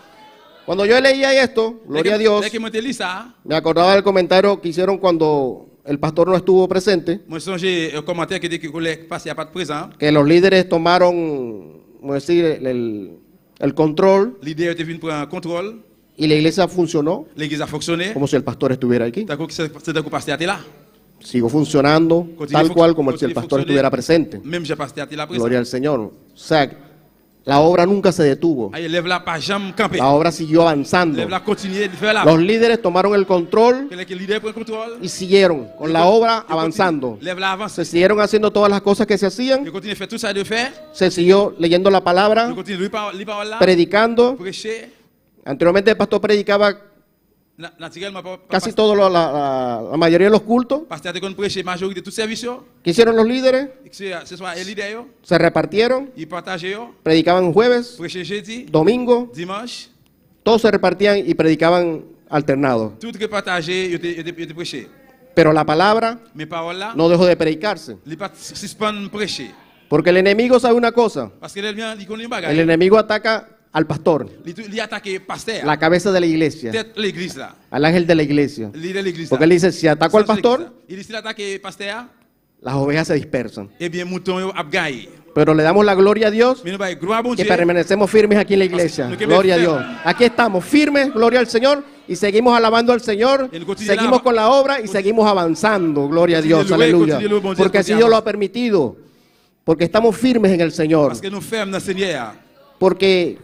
Cuando yo leía esto, gloria a Dios, Dès que moi te lis ça, me acordaba del comentario que hicieron cuando el pastor no estuvo presente, moi songe un commentaire que dit que collègue passé à pas de présent. que los líderes tomaron, vamos a decir, el control L'idée était venue prendre contrôle, y la iglesia funcionó l'église a fonctionné. como si el pastor estuviera aquí. D'un coup, c'est d'un coup pasteur était là. Siguió funcionando tal cual como si el pastor estuviera presente. Même j'ai pasteur était là présent. Gloria al Señor. O sea, la obra nunca se detuvo. Ay, lève là pas jamais camper. La obra siguió avanzando. Lève là continuer de faire là. Los líderes tomaron el control Que le leader prend contrôle. y siguieron con la obra avanzando. Lève là avance. Se siguieron haciendo todas las cosas que se hacían. Il continue à faire tout ça de faire. Se siguió leyendo la palabra, Il continue lui parole là. predicando. Prêcher. Anteriormente el pastor predicaba Naturellement casi todo la mayoría de los cultos. pasteur te kon prêcher majorité tout service yo. ¿Qué hicieron los líderes? Que ce soit les leaders yo, Se repartieron, ils partagent yo, predicaban jueves, prêcher jeudi, domingo, dimanche, todos se repartían y predicaban alternados. tout que partager, yo te prêcher. Pero la palabra Mes paroles là, no dejó de predicarse. les pas suspend prêcher. Porque el enemigo sabe una cosa. Parce que l'ennemi il connaît El bagaille. enemigo ataca al pastor, Il attaque pasteur, la cabeza de la iglesia, tête l'église là. al ángel de la iglesia. Leader l'église. Porque él dice, si ataco al pastor, il dit s'il attaque pasteur, las ovejas se dispersan. eh bien mouton yo ap gagne. Pero le damos la gloria a Dios Mais nous ba gloire bon que Dieu. permanecemos firmes aquí en la iglesia. Porque Gloria a me- Dios. Aquí estamos firmes, gloria al Señor, y seguimos alabando al Señor, Y continúa seguimos la- con la obra y seguimos avanzando. Gloria a Dios, Continúe, aleluya. continúe, bon Dieu, Porque así continúe. Dios lo ha permitido. Porque estamos firmes en el Señor. Parce que nous fermes dans le Seigneur. Porque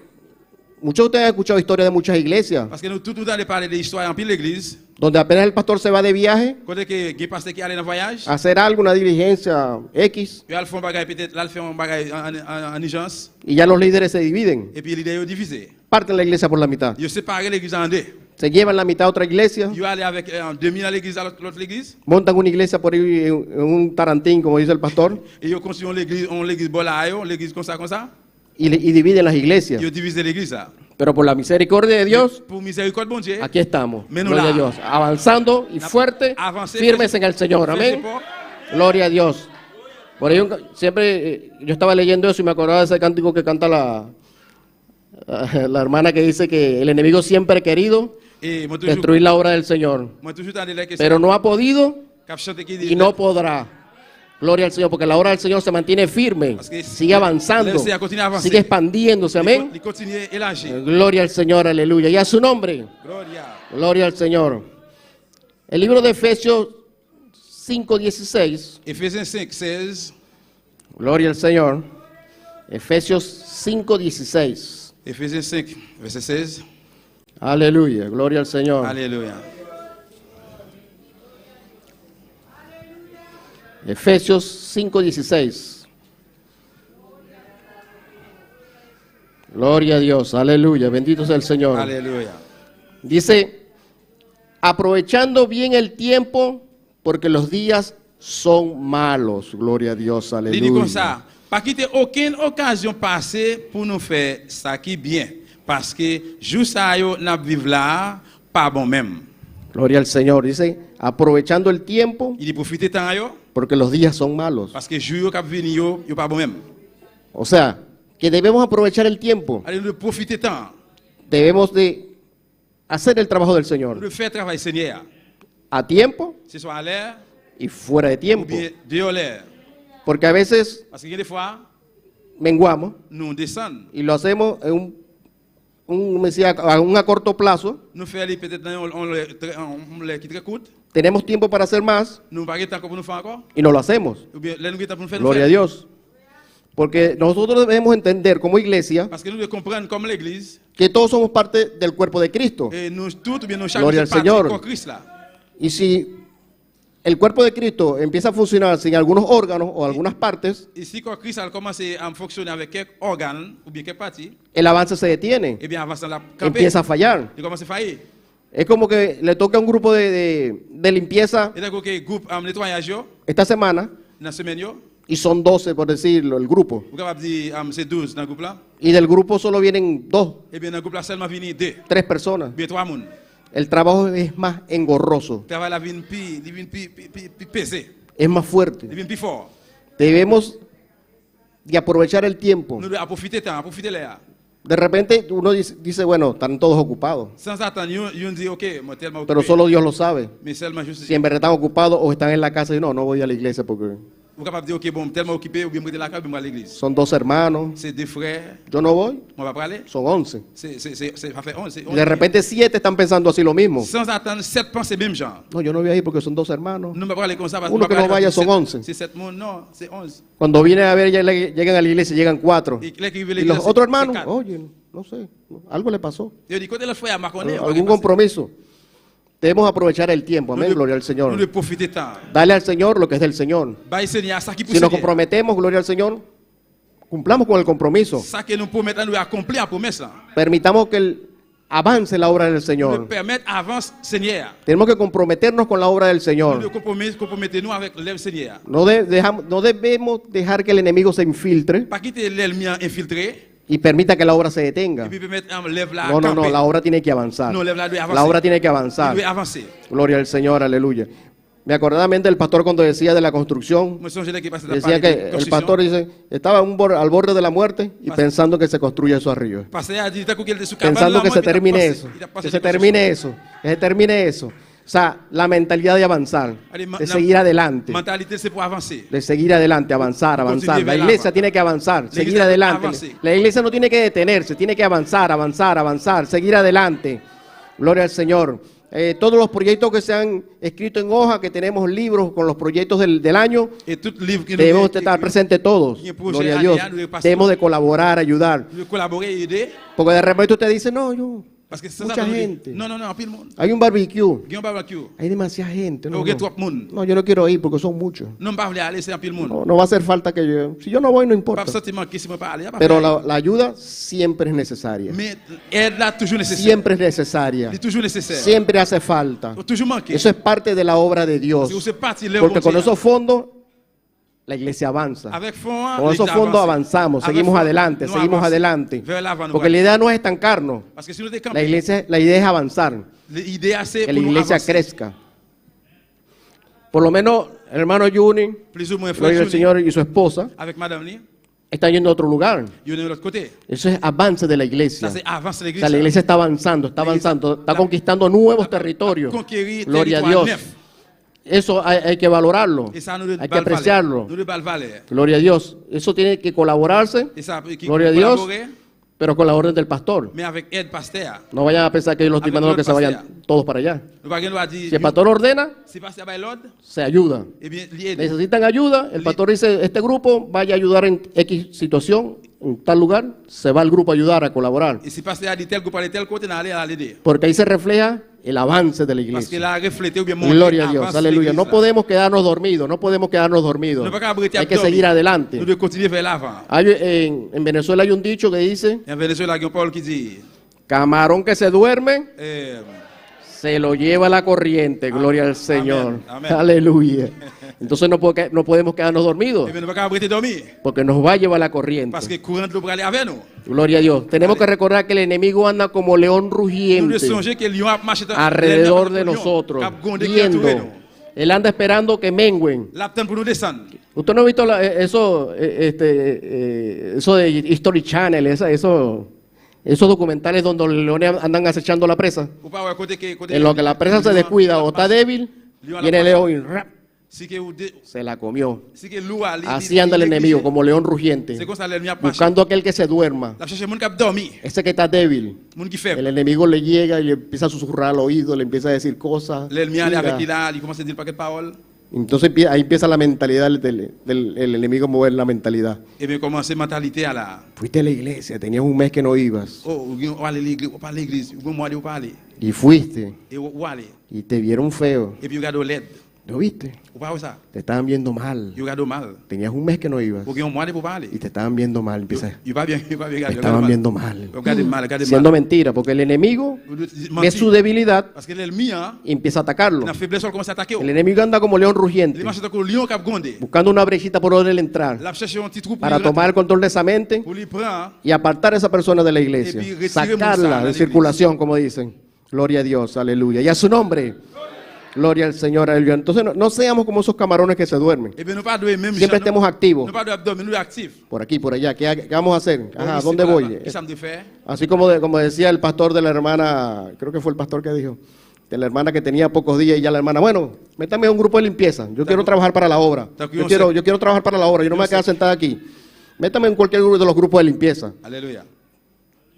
muchos de ustedes han escuchado historias de muchas iglesias, Parce que nous tout le temps parler des histoires en pile l'église. donde apenas el pastor se va de viaje Quand que pasteur qui allait en voyage, a hacer algo, una diligencia X, il fait un bagage peut-être là il fait un bagage en urgence y ya los líderes se dividen. et puis les leaders divisé. Parten la iglesia por la mitad. Ils séparent l'église en deux. Se llevan la mitad a otra iglesia, Ils allaient avec 2000 à l'église à l'autre église montan una iglesia por ahí en un tarantín, como dice el pastor, et ils continuent l'église bolayo, l'église comme ça. y dividen las iglesias. Ils divisent l'église là. Pero por la misericordia de Dios, Pour miséricorde bon Dieu. aquí estamos. Menos Gloria a la- Dios. Avanzando y fuerte, Avancé, firmes en el Señor. Amén. Gloria a Dios. Por ahí siempre yo estaba leyendo eso y me acordaba de ese cántico que canta la hermana que dice que el enemigo siempre ha querido Et moi toujours destruir la obra del Señor, entendu là que pero no ha podido cap chanter qui y dit no podrá. Gloria al Señor, porque la obra del Señor se mantiene firme, Porque sigue avanzando, el Señor continúa avanzando. sigue expandiéndose. Amén. Il continue élargir. Gloria al Señor, aleluya. Y a su nombre. Gloria. Gloria al Señor. El libro de Efesios 5:16. Ephésiens 5:16. Gloria al Señor. Efesios 5:16. Ephésiens 5, verset 16. Aleluya. Gloria al Señor. Alléluia. Efesios 5:16. Gloria a Dios. Aleluya. Bendito sea el Señor. Alléluia. Dice, aprovechando bien el tiempo, porque los días son malos. Gloria a Dios. Il dit comme Aleluya. ça, pas quitter aucune occasion passée pour nous faire ça qui est bien. Parce que juste ça, nous vivons là, pas bon même. Gloria al Señor. Dice, aprovechando el tiempo, Il dit profitez de temps, yo, porque los días son malos. parce que le jour qui vient, yo pas bon même. O sea, que debemos aprovechar el tiempo. Allez, nous profiter de temps. Debemos de hacer el trabajo del Nous Señor devons faire travail Seigneur. a tiempo Que ce soit à l'air y fuera de ou tiempo. bien dehors l'air. Porque a veces Parce que des fois, menguamos nous descendons. y lo hacemos en me decía, a corto plazo, Nous faisons peut-être on les qui très court. tenemos tiempo para hacer más Nous pas temps pour nous faire encore. y no lo hacemos. Ou bien là nous pour nous faire. Gloria a Dios. Porque nosotros debemos entender como iglesia Parce que nous devons comprendre comme l'église que todos somos parte del cuerpo de Cristo. et nous tous ou bien nous chaque Gloria al partie Señor. pour Christ là. Y si el cuerpo de Cristo empieza a funcionar sin algunos órganos o algunas partes, Et si quand Christ a commencé à fonctionner avec quelques organes ou bien quelques parties, el avance se detiene, eh bien avant ça la camper. empieza a fallar. Il commence à faillir. Es como que le toca a un grupo de limpieza Et donc que groupe nettoyage yo, esta semana dans la semaine yo, y son 12, por decirlo, el grupo. vous capable dire c'est 12 dans le groupe là. Y del grupo solo vienen 2, Eh bien dans le groupe là seulement venu 2, 3 personas. bien 3 moun. El trabajo es más engorroso, Travail la vient pi pesé, es más fuerte. il vient plus fort. Debemos de aprovechar el tiempo. Nous devons profiter temps, profiter là. De repente uno dice, bueno, están todos ocupados, Sans attendre, on dit OK, moi tellement pero occupé. solo Dios lo sabe. Mais seulement juste Si en verdad están ocupados o están en la casa y no voy a la iglesia porque vous capable de dire OK, bon, tellement occupé ou bien moi de la cave, moi à l'église. son 2 hermanos, C'est deux frères, yo no voy, on va pas aller. son 11. C'est ça fait 11, c'est Y de repente 7 están pensando así lo mismo. sans attendre 7 pensées même genre. No, yo no voy a ir porque son 2 hermanos. Nous ne pas aller comme ça parce Uno que no vaya son 11. C'est 7 monde, non, c'est 11. Cuando vienen a ver, llegan a la iglesia, llegan 4. Et là qui veut Y los l'église. otros hermanos, oye, no sé, algo le pasó, Et dit côté le frère Marconnet, algún compromiso. Debemos aprovechar el tiempo, amén, gloria al Nous Señor. devons profiter temps. Dale al Señor lo que es del Señor. Bah Seigneur, ça qui pour Si nos Seigneur. comprometemos, gloria al Señor, cumplamos con el compromiso. Ça que nous promettons nous accomplir la promesse là. Permitamos que avance la obra del Nous Señor. permettre avance Seigneur. Tenemos que comprometernos con la obra del Nous Señor. devons compromettre nous avec le Seigneur. No debemos dejar que el enemigo se infiltre Pas quitter l'ennemi infiltré y permita que la obra se et detenga. puis permettre lève la No, camper. la obra tiene que avanzar. Non, lève la doit avancer. La obra tiene que Il avanzar. doit avancer. Gloria al Señor, aleluya. Me acordaba también del pastor cuando decía de la construcción. Moi songe qui passe la Decía parole que de el construction. pastor dice, estaba al borde de la muerte y pensando que se construye eso arriba. Pasteur a dit tant qu'il était sous cabane Pensando là, que moi, se il a termine pensé- eso, il a pensé que se de termine eso, que se termine eso. O sea, la mentalidad de avanzar, de seguir adelante, Mentalité c'est pour avancer. de seguir adelante, avanzar, avanzar. Continuer La vers iglesia l'avant. tiene que avanzar, La seguir iglesia adelante. avance. La iglesia no tiene que detenerse, tiene que avanzar, avanzar, avanzar, seguir adelante. Gloria al Señor. Todos los proyectos que se han escrito en hoja, que tenemos libros con los proyectos del año, Et tout livre que debemos estar presentes todos. y projet Gloria a Dios. aléa, nous passons- Debemos de colaborar, ayudar. nous collaborer et aider Porque de repente usted dice, no, yo, parce que sans mucha attendre, gente. non, pile monde. Hay un barbecue, Guillaume barbecue. hay demasiada gente. No, Ok, trop monde. no, yo no quiero ir porque son muchos. Non pas vouloir aller c'est un pile monde. No va a hacer falta que yo. Si yo no voy, no Pas importa. sentiment qui si moi pas aller. pas Pero faire. la ayuda siempre es necesaria. Mais aide là toujours nécessaire. Siempre es necesaria. C'est toujours nécessaire. Siempre hace falta. Toujours manquer. Eso es parte de la obra de Dios. Si c'est parti le Porque con bon Dieu. esos fondos, la iglesia avanza. Avec fond, Con esos fondos avanzamos, seguimos adelante, seguimos adelante. Porque la idea no es estancarnos. Parce que si nous décampons, La idea es avanzar. l'idée c'est Que pour la nous iglesia avancer. crezca. Por lo menos el hermano Juni, Plus ou moins gloria al frère Señor, y su esposa avec madame Li, están yendo a otro lugar. il y en a de l'autre côté. Eso es avance de la iglesia. Ça c'est avance O l'église. sea, la iglesia está avanzando, está conquistando nuevos territorios. Conquérir Gloria a territoire Dios. neuf. Eso hay que valorarlo, Et ça nous hay que apreciarlo. Nous devons le valer. Gloria a Dios. Eso tiene que colaborarse, Et ça qui Gloria a Dios. collaborer, pero con la orden del pastor. mais avec aide pasteur. No vayan a pensar que yo los estoy Avec mandando que se l'ordre vayan todos para allá. Nous pas nous a dit Si el pastor ordena, si pasteur a l'ordre, se ayuda. eh bien il aide. Necesitan ayuda, el pastor dice, este grupo vaya a ayudar en X situación, en tal lugar, se va el grupo a ayudar, a colaborar. Et si pasteur a dit tel groupe aller tel côté, on aller à l'aider. Porque ahí se refleja el avance de la Parce qu'il iglesia. a reflété ou bien montré Gloria a Dios, avance aleluya. l'église No là. podemos quedarnos dormidos, no podemos quedarnos dormidos. Nous pas abriter Hay que seguir Nous adelante. devons continuer vers l'avant. En Venezuela hay un dicho que dice, Et en Venezuela, il y a un Paul qui dit camarón que se duerme, eh, se lo lleva la corriente, gloria al Señor. Amén. Aleluya. Entonces no podemos quedarnos dormidos, eh bien, nous pas abriter dormir porque nos va a llevar la corriente. parce que courant de l'eau pour aller avec nous. Gloria a Dios. Tenemos que recordar que el enemigo anda como león Nous rugiente devons songer que lion a marché dans alrededor de nosotros, viendo. Él anda esperando que mengüen. L'attend pour nous descendre. ¿Usted no ha visto eso de History Channel, esos documentales donde los leones andan acechando la presa? Ou pas ouais, côté En lo que la presa se descuida o está débil, viene el león y ¡rap! Si que ou de- se la comió. si que lua li- Así li- anda el li- enemigo, négligé. como león rugiente, C'est comme ça l'ennemi a marché. buscando a aquel que se duerma, La chercher moun qui a dormi, ese que está débil. moun qui El faible. enemigo le llega y le empieza a susurrar al oído, le empieza a decir cosas. L'ennemi allait Mira. avec il il commence à dire pas de paroles. Entonces ahí empieza la mentalidad el enemigo a mover la mentalidad. Et bien commencer mentalité à la Fuiste a la iglesia, tenías un mes que no ibas. oh ou aller l'église, ou pas l'église, ou moi aller ou pas aller. Y fuiste Et ou aller. y te vieron feo. Et puis regarde au LED. ¿Lo viste? Ou pas ça. Te estaban viendo mal. Il regarde mal. Tenías un mes que no ibas Ou un mois pour pas aller. y te estaban viendo mal. Empieza, Il pas bien, il pas bien te regarder. estaban viendo mal. Regarde mal, regarde Siendo mal. mentira, porque el enemigo ve Mentir. su debilidad Parce que l'ennemi hein, y empieza a atacarlo. la faiblesse elle commence à attaquer. El enemigo anda como león Il rugiente, marche comme lion qui a gondé. buscando una brechita por donde él entrar, La chercher un petit trou para tomar el control de esa mente pour lui prendre y apartar a esa persona de la iglesia, Y retirer sacarla Monsanto de de la circulación, como dicen. Gloria a Dios, aleluya. Y a su nombre, gloria al Señor, aleluya. Entonces no seamos como esos camarones que se duermen. et bien nous pas doit même Siempre estemos activos, nous pas doit dormir, nous actifs. por aquí, por allá. ¿Qué vamos a hacer? Ajá, ¿a dónde voy? Qu'est-ce que ça me fait? Así como decía el pastor de la hermana, creo que fue el pastor que dijo, de la hermana que tenía pocos días y ya la hermana, bueno, métame a un grupo de limpieza, yo quiero trabajar para la obra, yo quiero trabajar para la obra, yo no me voy a quedar sentada aquí, métame en cualquier grupo de los grupos de limpieza. Alléluia.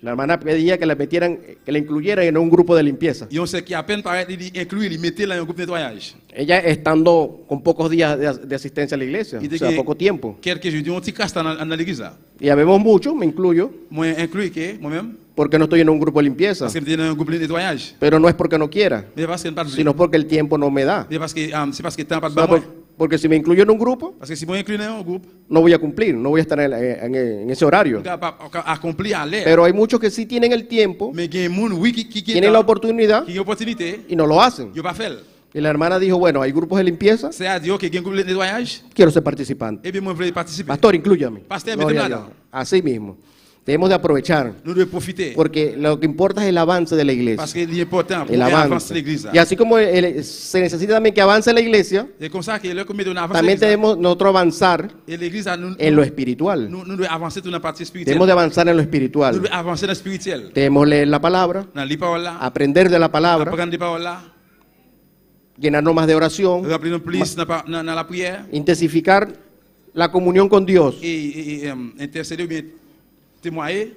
La hermana pedía que la metieran, que la incluyeran en un grupo de limpieza. Et on sait qu'il à peine paraît il inclut, il mettait là un groupe de nettoyage. Ella estando con pocos días de asistencia a la iglesia, Y o de sea, que- poco tiempo. Quelques jours, on t'y casse dans l'église là. Y habemos muchos, me incluyo, Moi inclus que moi-même porque no estoy en un grupo de limpieza, parce que j'étais dans un groupe de nettoyage. pero no es porque no quiera, Mais parce que pas de sino porque el tiempo no me da. mais parce que c'est parce que temps pas de O sea, moi. porque si me incluyo en un grupo, Parce que si moi inclus dans un groupe, no voy a cumplir, no voy a estar en ese horario. on va accomplir à l'air. Pero hay muchos que sí tienen el tiempo, Mais il y a des gens oui qui tienen la oportunidad qui ont opportunité, y no lo hacen. ils pas fait. Y la hermana dijo, bueno, hay grupos de limpieza, C'est à dire que il y a un groupe de nettoyage, quiero ser participante. et bien moi je veux participer. Pastor, inclúyame. Pastor, Gloria a méteme Dios. Así mismo. Debemos de aprovechar, Nous devons profiter porque lo que importa es el avance de la iglesia. parce que l'important pour El avancer avance. l'église. Y así como se necesita también que avance la iglesia, C'est comme ça que le comité on avance también l'église. debemos nosotros avanzar Et l'église nous en lo espiritual. nous devons avancer dans la partie spirituelle. Debemos de avanzar en lo Nous espiritual. devons avancer dans le spirituel. Debemos leer la palabra, Dans les paroles là, aprender de la palabra, apprendre des paroles là, llenarnos más de oración, remplir plus dans la prière intensificar la comunión con Dios. et intercéder ou bien témoigner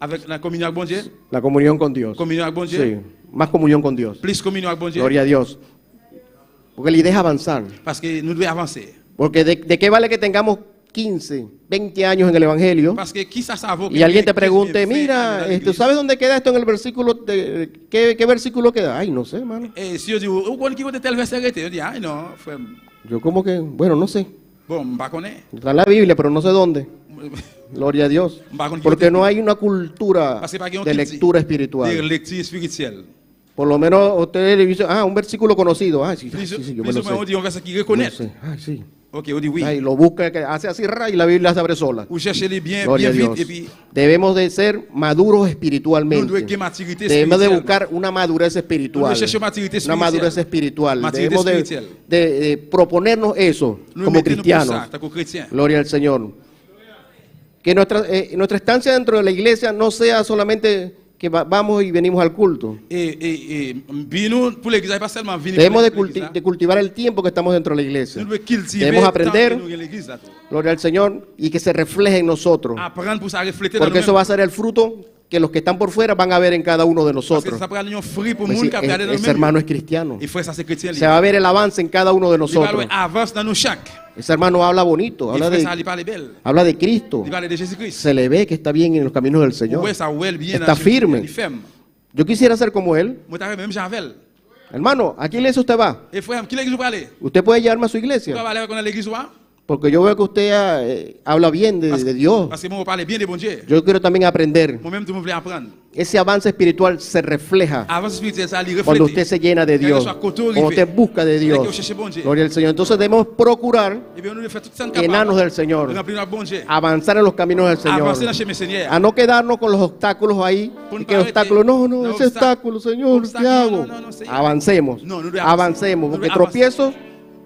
avec la communion avec bon Dieu. La comunión con Dios. Communion avec bon Dieu. Sí, más comunión con Dios. Plus communion avec bon Dieu. Gloria a Dios. Porque la idea es avanzar. Parce que nous devons avancer. Porque de qué vale que tengamos 15, 20 años en el Evangelio Parce que qui ça vaut y alguien te pregunte, mira, ¿sabes dónde queda esto en el versículo? ¿Qué versículo queda? Ay, no sé, hermano. Et si on dit, où est-ce qu'il y a tel verset arrêté? On dit, ah non, frère, Yo como que, bueno, no sé. bon, je ne connais Está en la Biblia, pero no sé dónde. Gloria a Dios. Porque no hay una cultura Parce que pas qu'il de lectura espiritual. de lecture spirituelle. Por lo menos ustedes le dicen, un versículo conocido. Ah, sí, Plus, sí, yo me plus lo ou moins, on sé. dit un verset qui Lo reconnaît. sé. Ah, sí. Ok, on dit oui. Ay, lo busca, que hace así, y la Biblia se abre sola. Ou cherchez-les bien, Gloria bien a vite, Dios. et puis, Debemos de ser maduros nous espiritualmente. devons gagner maturité Debemos de spirituelle. buscar una madurez espiritual. Nous devons chercher maturité Una spirituelle. madurez espiritual. Maturité Debemos spirituelle. de proponernos eso Nous como mettons-nous pour cristianos. ça, tant que chrétiens. Gloria al Señor. Que nuestra estancia dentro de la iglesia no sea solamente que vamos y venimos al culto. Et bien nous, pour l'église, pas seulement venir Debemos pour l'église, de cultivar el tiempo que estamos dentro de la iglesia. nous devons cultiver Debemos tant aprender. que nous sommes en l'église, là, tout. Gloria al Señor. Y que se refleje en nosotros. Apprendre pour ça refléter dans Porque eso va a nous-mêmes. ser el fruto que los que están por fuera van a ver en cada uno de Parce que nosotros. ça prend un fruit pour Pues le sí, monde qui a regardé dans ese nous-mêmes. hermano es cristiano. Et frère, ça c'est chrétien. Se va a ver el avance en cada uno de nosotros. Avance dans nos chaque. Ese hermano habla bonito, Et habla frère, ça, de, il parle belle. habla de Cristo. Il parle de Jésus-Christ. Se le ve que está bien en los caminos del Señor. Ouais, ça ouais bien. Está dans- firme. Il est ferme. Yo quisiera ser como él. Moi, t'arrives même Javel. Hermano, ¿a qué iglesia usted va? Et frère, qui l'église vous parlez? Usted puede llevarme a su Tu iglesia. vas aller avec l'église ou pas? Porque yo veo que usted habla bien de Dios. Parce que moi, on parle bien de bon Dieu. Yo quiero también aprender. Moi-même, tout le monde voulait apprendre. Ese avance espiritual se refleja Avance spirituel, ça, il cuando reflète. usted se llena de Dios, cuando usted busca de Dios. Gloria al Señor. Entonces debemos procurar Et bien, nous devons faire tout ça llenarnos del Señor, remplir notre bon Dieu. avanzar en los caminos del Señor, Avancer dans le chemin Seigneur. a no quedarnos con los obstáculos ahí. Y que obstáculos, no, ese obstáculo, Señor, ¿qué obstáculo, hago? no, Señor. Avancemos, No, no debemos avancemos, avanzar. porque No debemos tropiezos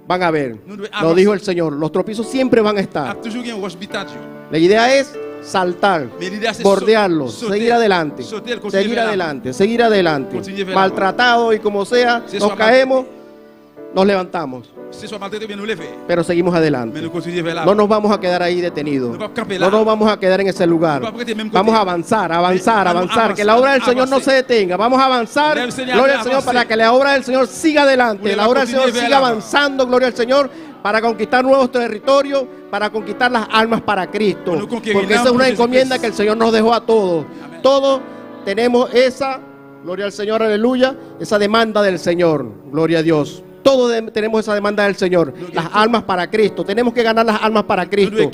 van a haber. No debemos Lo avanzar. dijo el Señor, los tropiezos siempre van a A estar. toujours gagné un roche bitadio. La idea es saltar, Mais l'idée, c'est bordearlos, sauter, seguir adelante, sauter, continuer seguir vers l'avant. adelante, seguir adelante. Continuer vers l'avant. Maltratados y como sea, C'est nos soit caemos, nos levantamos. Si soit maltraité, bien nous lever. pero seguimos Mais adelante. nous continuons vers là. No nos vamos a quedar ahí detenidos. No nos vamos a quedar en ese lugar. Vamos a avanzar, avanzar, avanzar. Que la obra del Señor no se detenga. Vamos a avanzar. Gloria al Señor para que la obra del Señor siga adelante. La obra del Señor siga avanzando. Gloria al Señor para conquistar nuevos territorios, para conquistar las almas para Cristo. Porque esa es una encomienda que el Señor nos dejó a todos. Todos tenemos esa, gloria al Señor, aleluya, esa demanda del Señor. Gloria a Dios. Todos tenemos esa demanda del Señor, las almas para Cristo. Tenemos que ganar las almas para Cristo,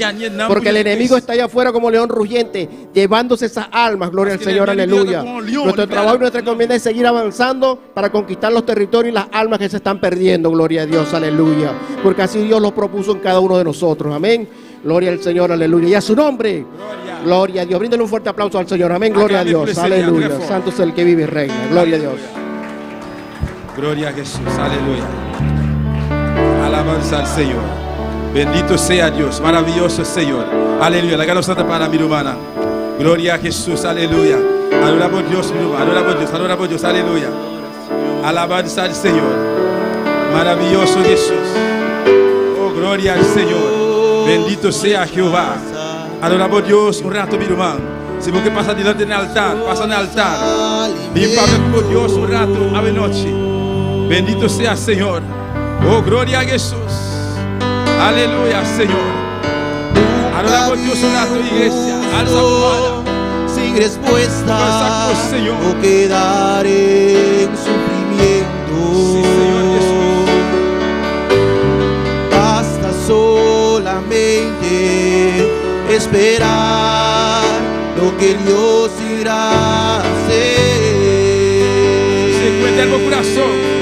porque el enemigo está allá afuera como león rugiente, llevándose esas almas. Gloria al Señor, aleluya. Nuestro trabajo y nuestra encomienda es seguir avanzando para conquistar los territorios y las almas que se están perdiendo. Gloria a Dios, aleluya. Porque así Dios lo propuso en cada uno de nosotros. Amén. Gloria al Señor, aleluya. Y a su nombre, gloria a Dios. Bríndale un fuerte aplauso al Señor. Amén. Gloria a Dios, aleluya. Santo es el que vive y reina. Gloria a Dios. Gloria a Jesús, aleluya. Alabanza al Señor. Bendito sea Dios, maravilloso Señor. Aleluya. La gana santa para mi hermana. Gloria a Jesús, aleluya. Adoramos a Dios, mi hermano. Adoramos a Dios, adoramos a Dios, aleluya. Alabanza al Señor. Maravilloso Jesús. Oh, gloria al Señor. Bendito sea Jehová. Adoramos a Dios un rato, mi hermano. Si vos que pasa delante en el altar, pasa en el altar. Bien para Dios un rato, ave noche. Bendito sea Señor. Oh, gloria a Jesús. Aleluya, Señor. Adoramos a Dios en la iglesia. Alza tu sin respuesta, Alza, Señor. o quedar en sufrimiento. Sí, Señor Jesús. Basta solamente esperar lo que Dios irá a hacer. Se encuentra en mi corazón.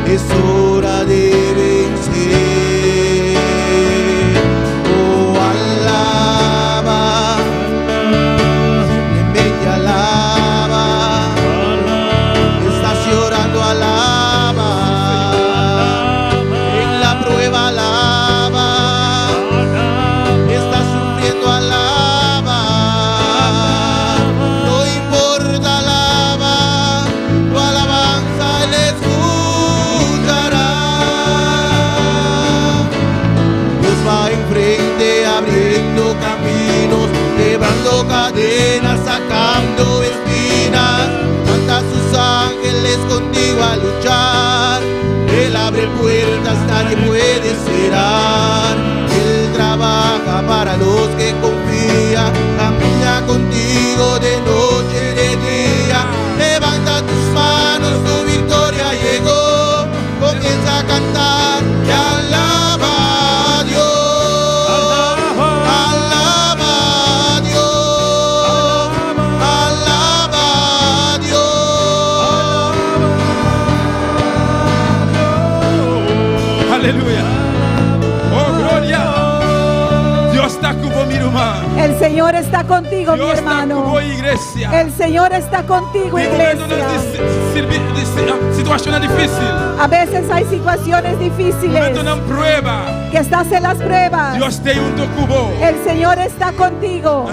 Es hora de vencer. Oh, alaba, simplemente alaba. Estás llorando, alaba. En la prueba, alaba. Estás sufriendo, alaba. No importa, alaba. Tu alabanza Él escucha. Abriendo caminos, quebrando cadenas, sacando espinas. Manda a sus ángeles contigo a luchar. Él abre puertas, nadie puede cerrar. Él trabaja para los que confían. Camina contigo de noche y de día. Levanta tus manos, tu victoria llegó. Comienza a cantar y alaba. Aleluya. Oh, gloria. Dios está con mi hermano. El Señor está contigo, Dios mi hermano. está con iglesia. El Señor está contigo, iglesia. Situaciones difíciles. A veces hay situaciones difíciles. Prueba. Que estás en las pruebas. Dios está junto con vos. El Señor está contigo.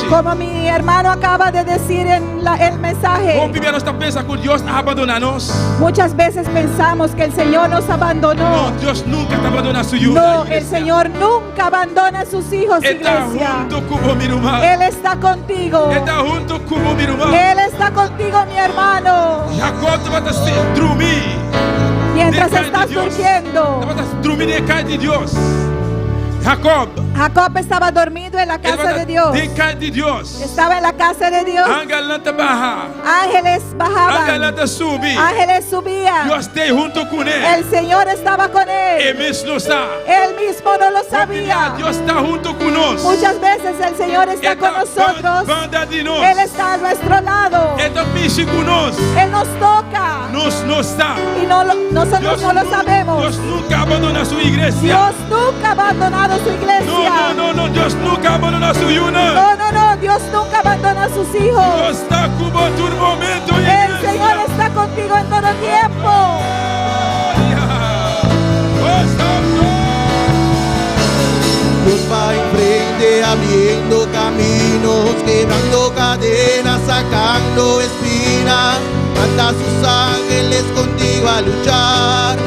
Como mi hermano acaba de decir en el mensaje. Dios abandonanos. Muchas veces pensamos que el Señor nos abandonó. No, Dios nunca te abandona a su hijo. No, el Señor nunca abandona a sus hijos, iglesia. Él está contigo. Él está contigo, mi hermano. Mientras estás durmiendo. Jacob estaba dormido en la casa de Dios. Estaba en la casa de Dios. Ángeles bajaban. Ángeles subían. El Señor estaba con él. Él mismo no lo sabía. Muchas veces el Señor está con nosotros. Él está a nuestro lado. Él nos toca. Y nosotros no lo sabemos. Dios nunca abandona su iglesia. Dios nunca ha abandonado su iglesia. No, Dios nunca abandona su hijo. No, Dios nunca abandona a sus hijos. Dios está con todo momento. El Señor está contigo en todo tiempo. Dios va a abriendo caminos, quebrando cadenas, sacando espinas. Manda a sus ángeles contigo a luchar.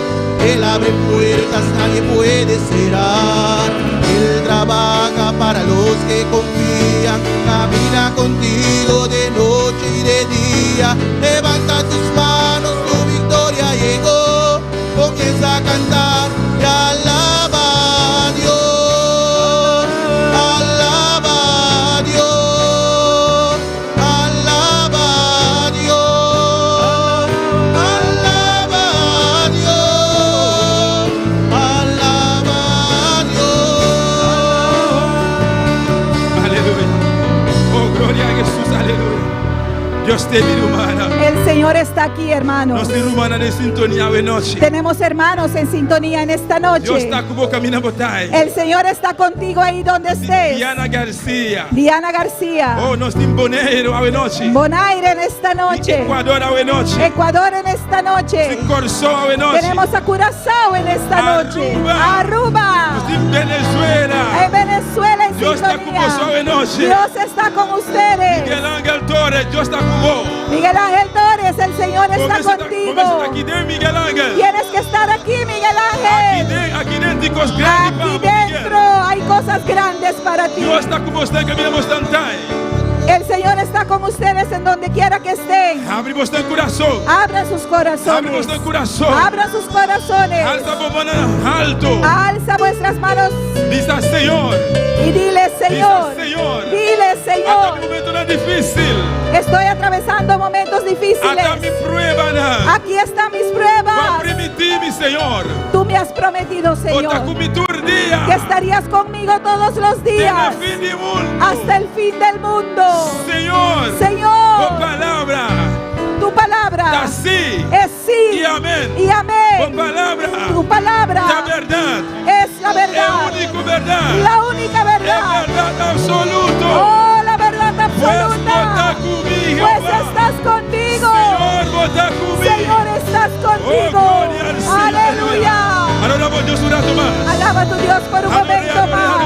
Él abre puertas, nadie puede cerrar. Él trabaja para los que confían. Camina contigo de noche y de día. Levanta tus manos, tu victoria llegó. Comienza a cantar y alaba a Dios. Alaba a Dios. Alaba a Dios. Alaba a Dios. Alaba a Dios. Aleluya. Oh, gloria a Jesús, aleluya. Dios te mira, humana. El Señor está aquí, hermanos. Nós temos humana de sintonia hoje noite. Tenemos hermanos en sintonía en esta noche. Dios está com boca mina botai. El Señor está contigo ahí donde estés. Diana Garcia. Diana García. Oh, nós temos Bonaire hoje noite. Bonaire en esta noche. Ecuador hoje noite. Ecuador en esta noche. Curazao hoje noite. Tenemos a Curazao en esta noche. Aruba. Nós temos Venezuela. En Venezuela en Dios está con vos hoje noite. Dios está con ustedes. Miguel Ángel Torres, Dios está con vos. Miguel Ángel Torres, el Señor está contigo. Aquí dentro, Miguel Ángel. Tienes que estar aquí, Miguel Ángel. Aquí dentro hay cosas grandes para ti. Dios está con vos, caminamos tantai. El Señor está con ustedes en donde quiera que estén. Abre vuestro corazón. Abra sus corazones. Abre vuestro corazón. Abra sus corazones. Alza tu mano alto. Alza vuestras manos. Dice Señor. Y dile, Señor. Dice, Señor. Dile, Señor. Hasta momento no es difícil. Estoy atravesando momentos difíciles. Hasta mi prueba. Aquí están mis pruebas. Permitir, Señor. Tú me has prometido, Señor, que estarías conmigo todos los días hasta el fin del mundo. Señor, tu palabra es sí y amén. Tu palabra es la verdad. La única verdad. Absoluto. Oh, la verdad absoluta. Pues estás conmigo. Señor, estás contigo. Aleluya. Alaba a tu Dios por un momento más.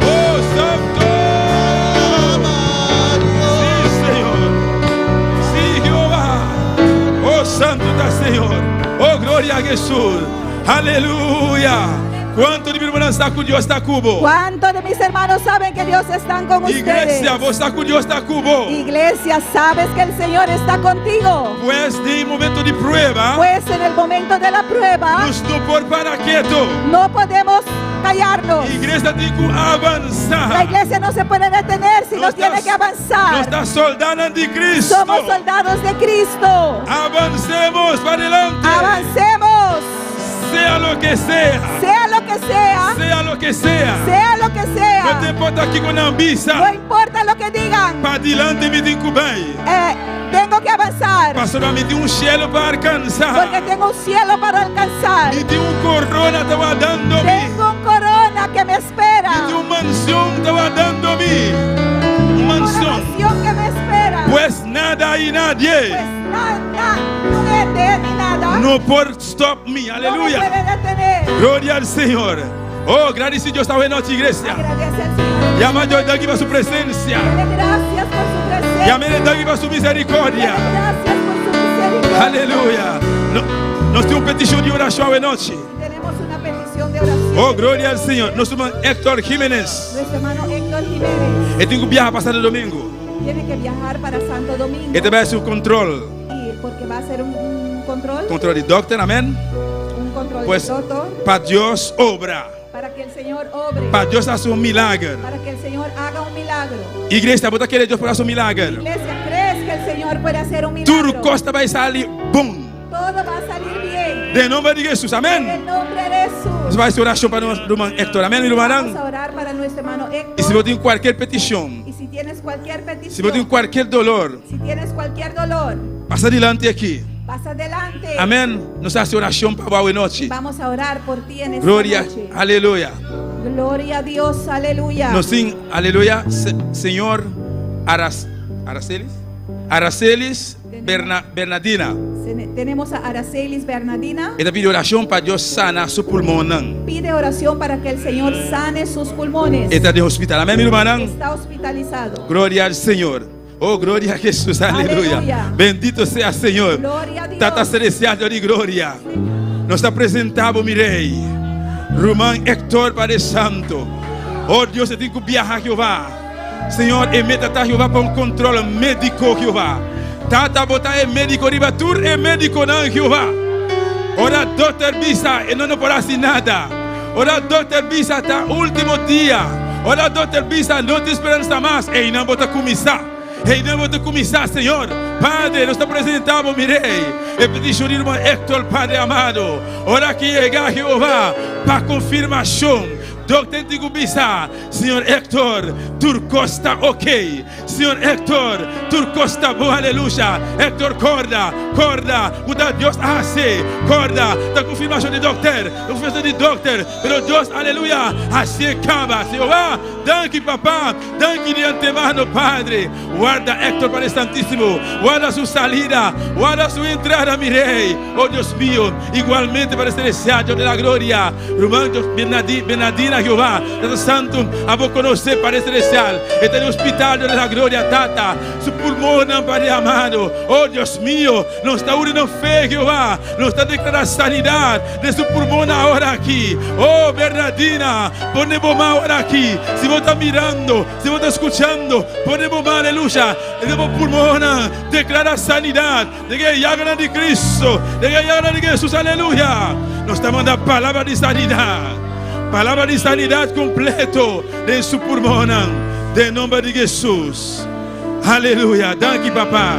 Oh, santo. Sí, Señor. Sí, Jehová. Oh, santo está, Señor. Oh, gloria a Jesús. Aleluya. ¿Cuánto de mis hermanos está con Dios está cubo? ¿Cuántos de mis hermanos saben que Dios está con ustedes? Iglesia, vos está con Dios está cubo. Iglesia, sabes que el Señor está contigo. Pues en el momento de prueba. Pues en el momento de la prueba. No podemos callarnos. Iglesia tiene que avanzar. La iglesia no se puede detener, sino tiene que avanzar. No está soldado de Cristo. Somos soldados de Cristo. Avancemos para adelante. Avancemos. Sea lo que sea. Sea lo que sea. Sea lo que sea. Sea lo que sea. No te importa aquí con ambisa. No importa lo que digan. Para adelante me incubei. Tengo que avanzar. Pastor, me dio un cielo para alcanzar. Porque tengo un cielo para alcanzar. Me dio un corona estaba dándome. Tengo un corona que me espera. Me dio una mansión estaba dándome. Una mansión que me espera. Pues nada y nadie. Pues nada, ni nada. No puede stop me. Aleluya. No me puede detener. Gloria al Señor. Oh, agradecido Dios esta noche, iglesia. Agradece al Señor. Llama a Dios para su presencia. Dale gracias por su presencia. Llame a Dios para su misericordia. Dale gracias por su misericordia. Aleluya. Nós temos uma petição de oração hoje noite. Tenemos una petición de oración. Oh, glória ao Senhor. Nosso irmão Héctor Jiménez. Nuestro hermano Héctor Jiménez. Ele tem que viajar para Santo Domingo. Tiene que viajar para Santo Domingo. Ele vai ser o controle. Y porque va a ser un control. Controle de doctor, amém? Un control pues, de doctor. Para Deus obra. Para que el Señor obre. Para Deus faça milagre. Para que el Señor haga un milagro. Igreja, bota aquele Deus para fazer milagre. Iglesia, ¿crees que el Señor puede hacer un milagro? Tudo costa vai sair bom. Todo va a salir bien. De nome de Jesus, amém? En el nombre de Jesús. Vai ser oração para o irmão Héctor, amém, irmão? Vamos a orar para nuestro hermano Héctor. E se você tem qualquer petição. Y si tienes cualquier petición. Se você tem qualquer dolor. Si tienes cualquier dolor. Passa adiante aqui. Pasa adelante. Amém. Nos hace oração para hoje noite. Vamos a orar por ti en esta Gloria, noche. aleluya. Gloria a Dios, aleluya. Nos sing, aleluya, Señor Aracelis Bernardina. Tenemos a Aracelis Bernardina. Ella pide oración para Dios sana su pulmón. Pide oración para que el Señor sane sus pulmones. Está de hospital. Amén, mi hermana. Está hospitalizado. Gloria al Señor. Oh, gloria a Jesús. Aleluya. Bendito sea Señor. Gloria a Dios. Tata celestial de gloria. Nos ha presentado mi rey. Román Héctor Padre Santo. Oh Dios, tem que viajar, Jehová. Senhor, e meta Jehová para um controle médico, Jehová. Tata botar é médico, ribatur é médico não, Jehová. Ora, doutor Bisa, e não podrá assim nada. Ora, doutor Bisa, tá último dia. Ora, doutor Bisa, não tem esperança mais. E não botar começar. E não botar começar, Senhor. Padre, nos apresentamos, mi rei. E pedimos ao irmão Héctor, Padre amado. Ora que chegar, Jehová, para confirmação. Doctor Tigubisa, Senhor Héctor, Turcosta ok. Senhor Héctor, Turcosta boa, aleluia. Héctor, corda, muda Deus assim, corda, da confirmação de doctor, pero Deus, aleluia, assim acaba, Senhor, danke papá, danke de antemano, Padre, guarda Héctor Padre Santíssimo, guarda sua salida, guarda sua entrada, mi rei, oh Deus mío, igualmente para ser celestial de la gloria, Romano Bernardina, Jehová, Deus Santo, a vos conhecer, Padre Celestial, está en el hospital de la gloria, Tata, su pulmón, Padre amado, oh Dios mío, nos está uniendo fe, Jehová, nos está declarando sanidad de su pulmón ahora aquí, oh Bernardina, ponemos más ahora aquí, si vos estás mirando, si vos estás escuchando, ponemos más, aleluya, tenemos pulmón, declara sanidad, de que llagan de Cristo, de que llagan de Jesús, aleluya, nos está mandando palabra de sanidad completo de su pulmón, de nombre de Jesús. Aleluya. Danke, papá.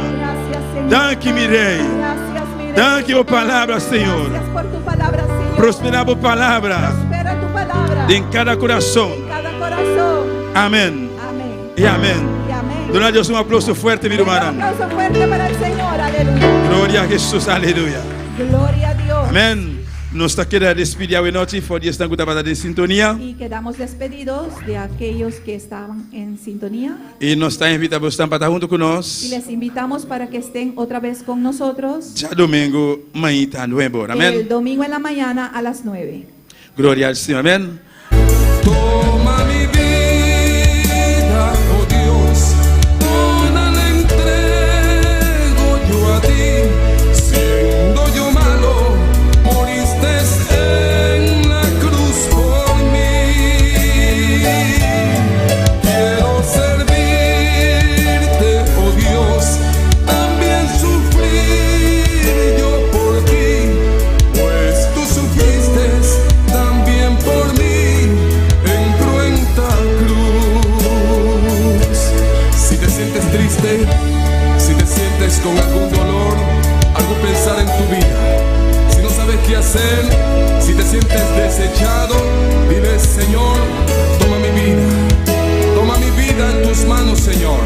Danke, mi rey. Danke por palabra, Señor. Prospera por palabra. En cada corazón. Amén. Y amén. Dona a Dios un aplauso fuerte, mi hermano. Un aplauso fuerte para el Señor. Aleluya. Gloria a Jesús. Aleluya. Gloria a Dios. Amén. Nos queda despedir a noche por estar en sintonía. Y quedamos despedidos de aquellos que estaban en sintonía. Y nos está invitando a estar junto con nosotros. Y les invitamos para que estén otra vez con nosotros. Ya domingo, mañana, 9 horas. Amén. El domingo en la mañana a las 9. Gloria al Señor. Amén. Toma mi vida, oh Dios, toda la entrego yo a ti, siendo yo malo. En la cruz por mí, quiero servirte, oh Dios, también sufrir yo por ti, pues tú sufriste también por mí en cruenta cruz. Si te sientes triste, si te sientes con algún dolor, algo pensar en tu vida, si no sabes qué hacer, si te sientes desechado, dile: Señor, toma mi vida en tus manos, Señor.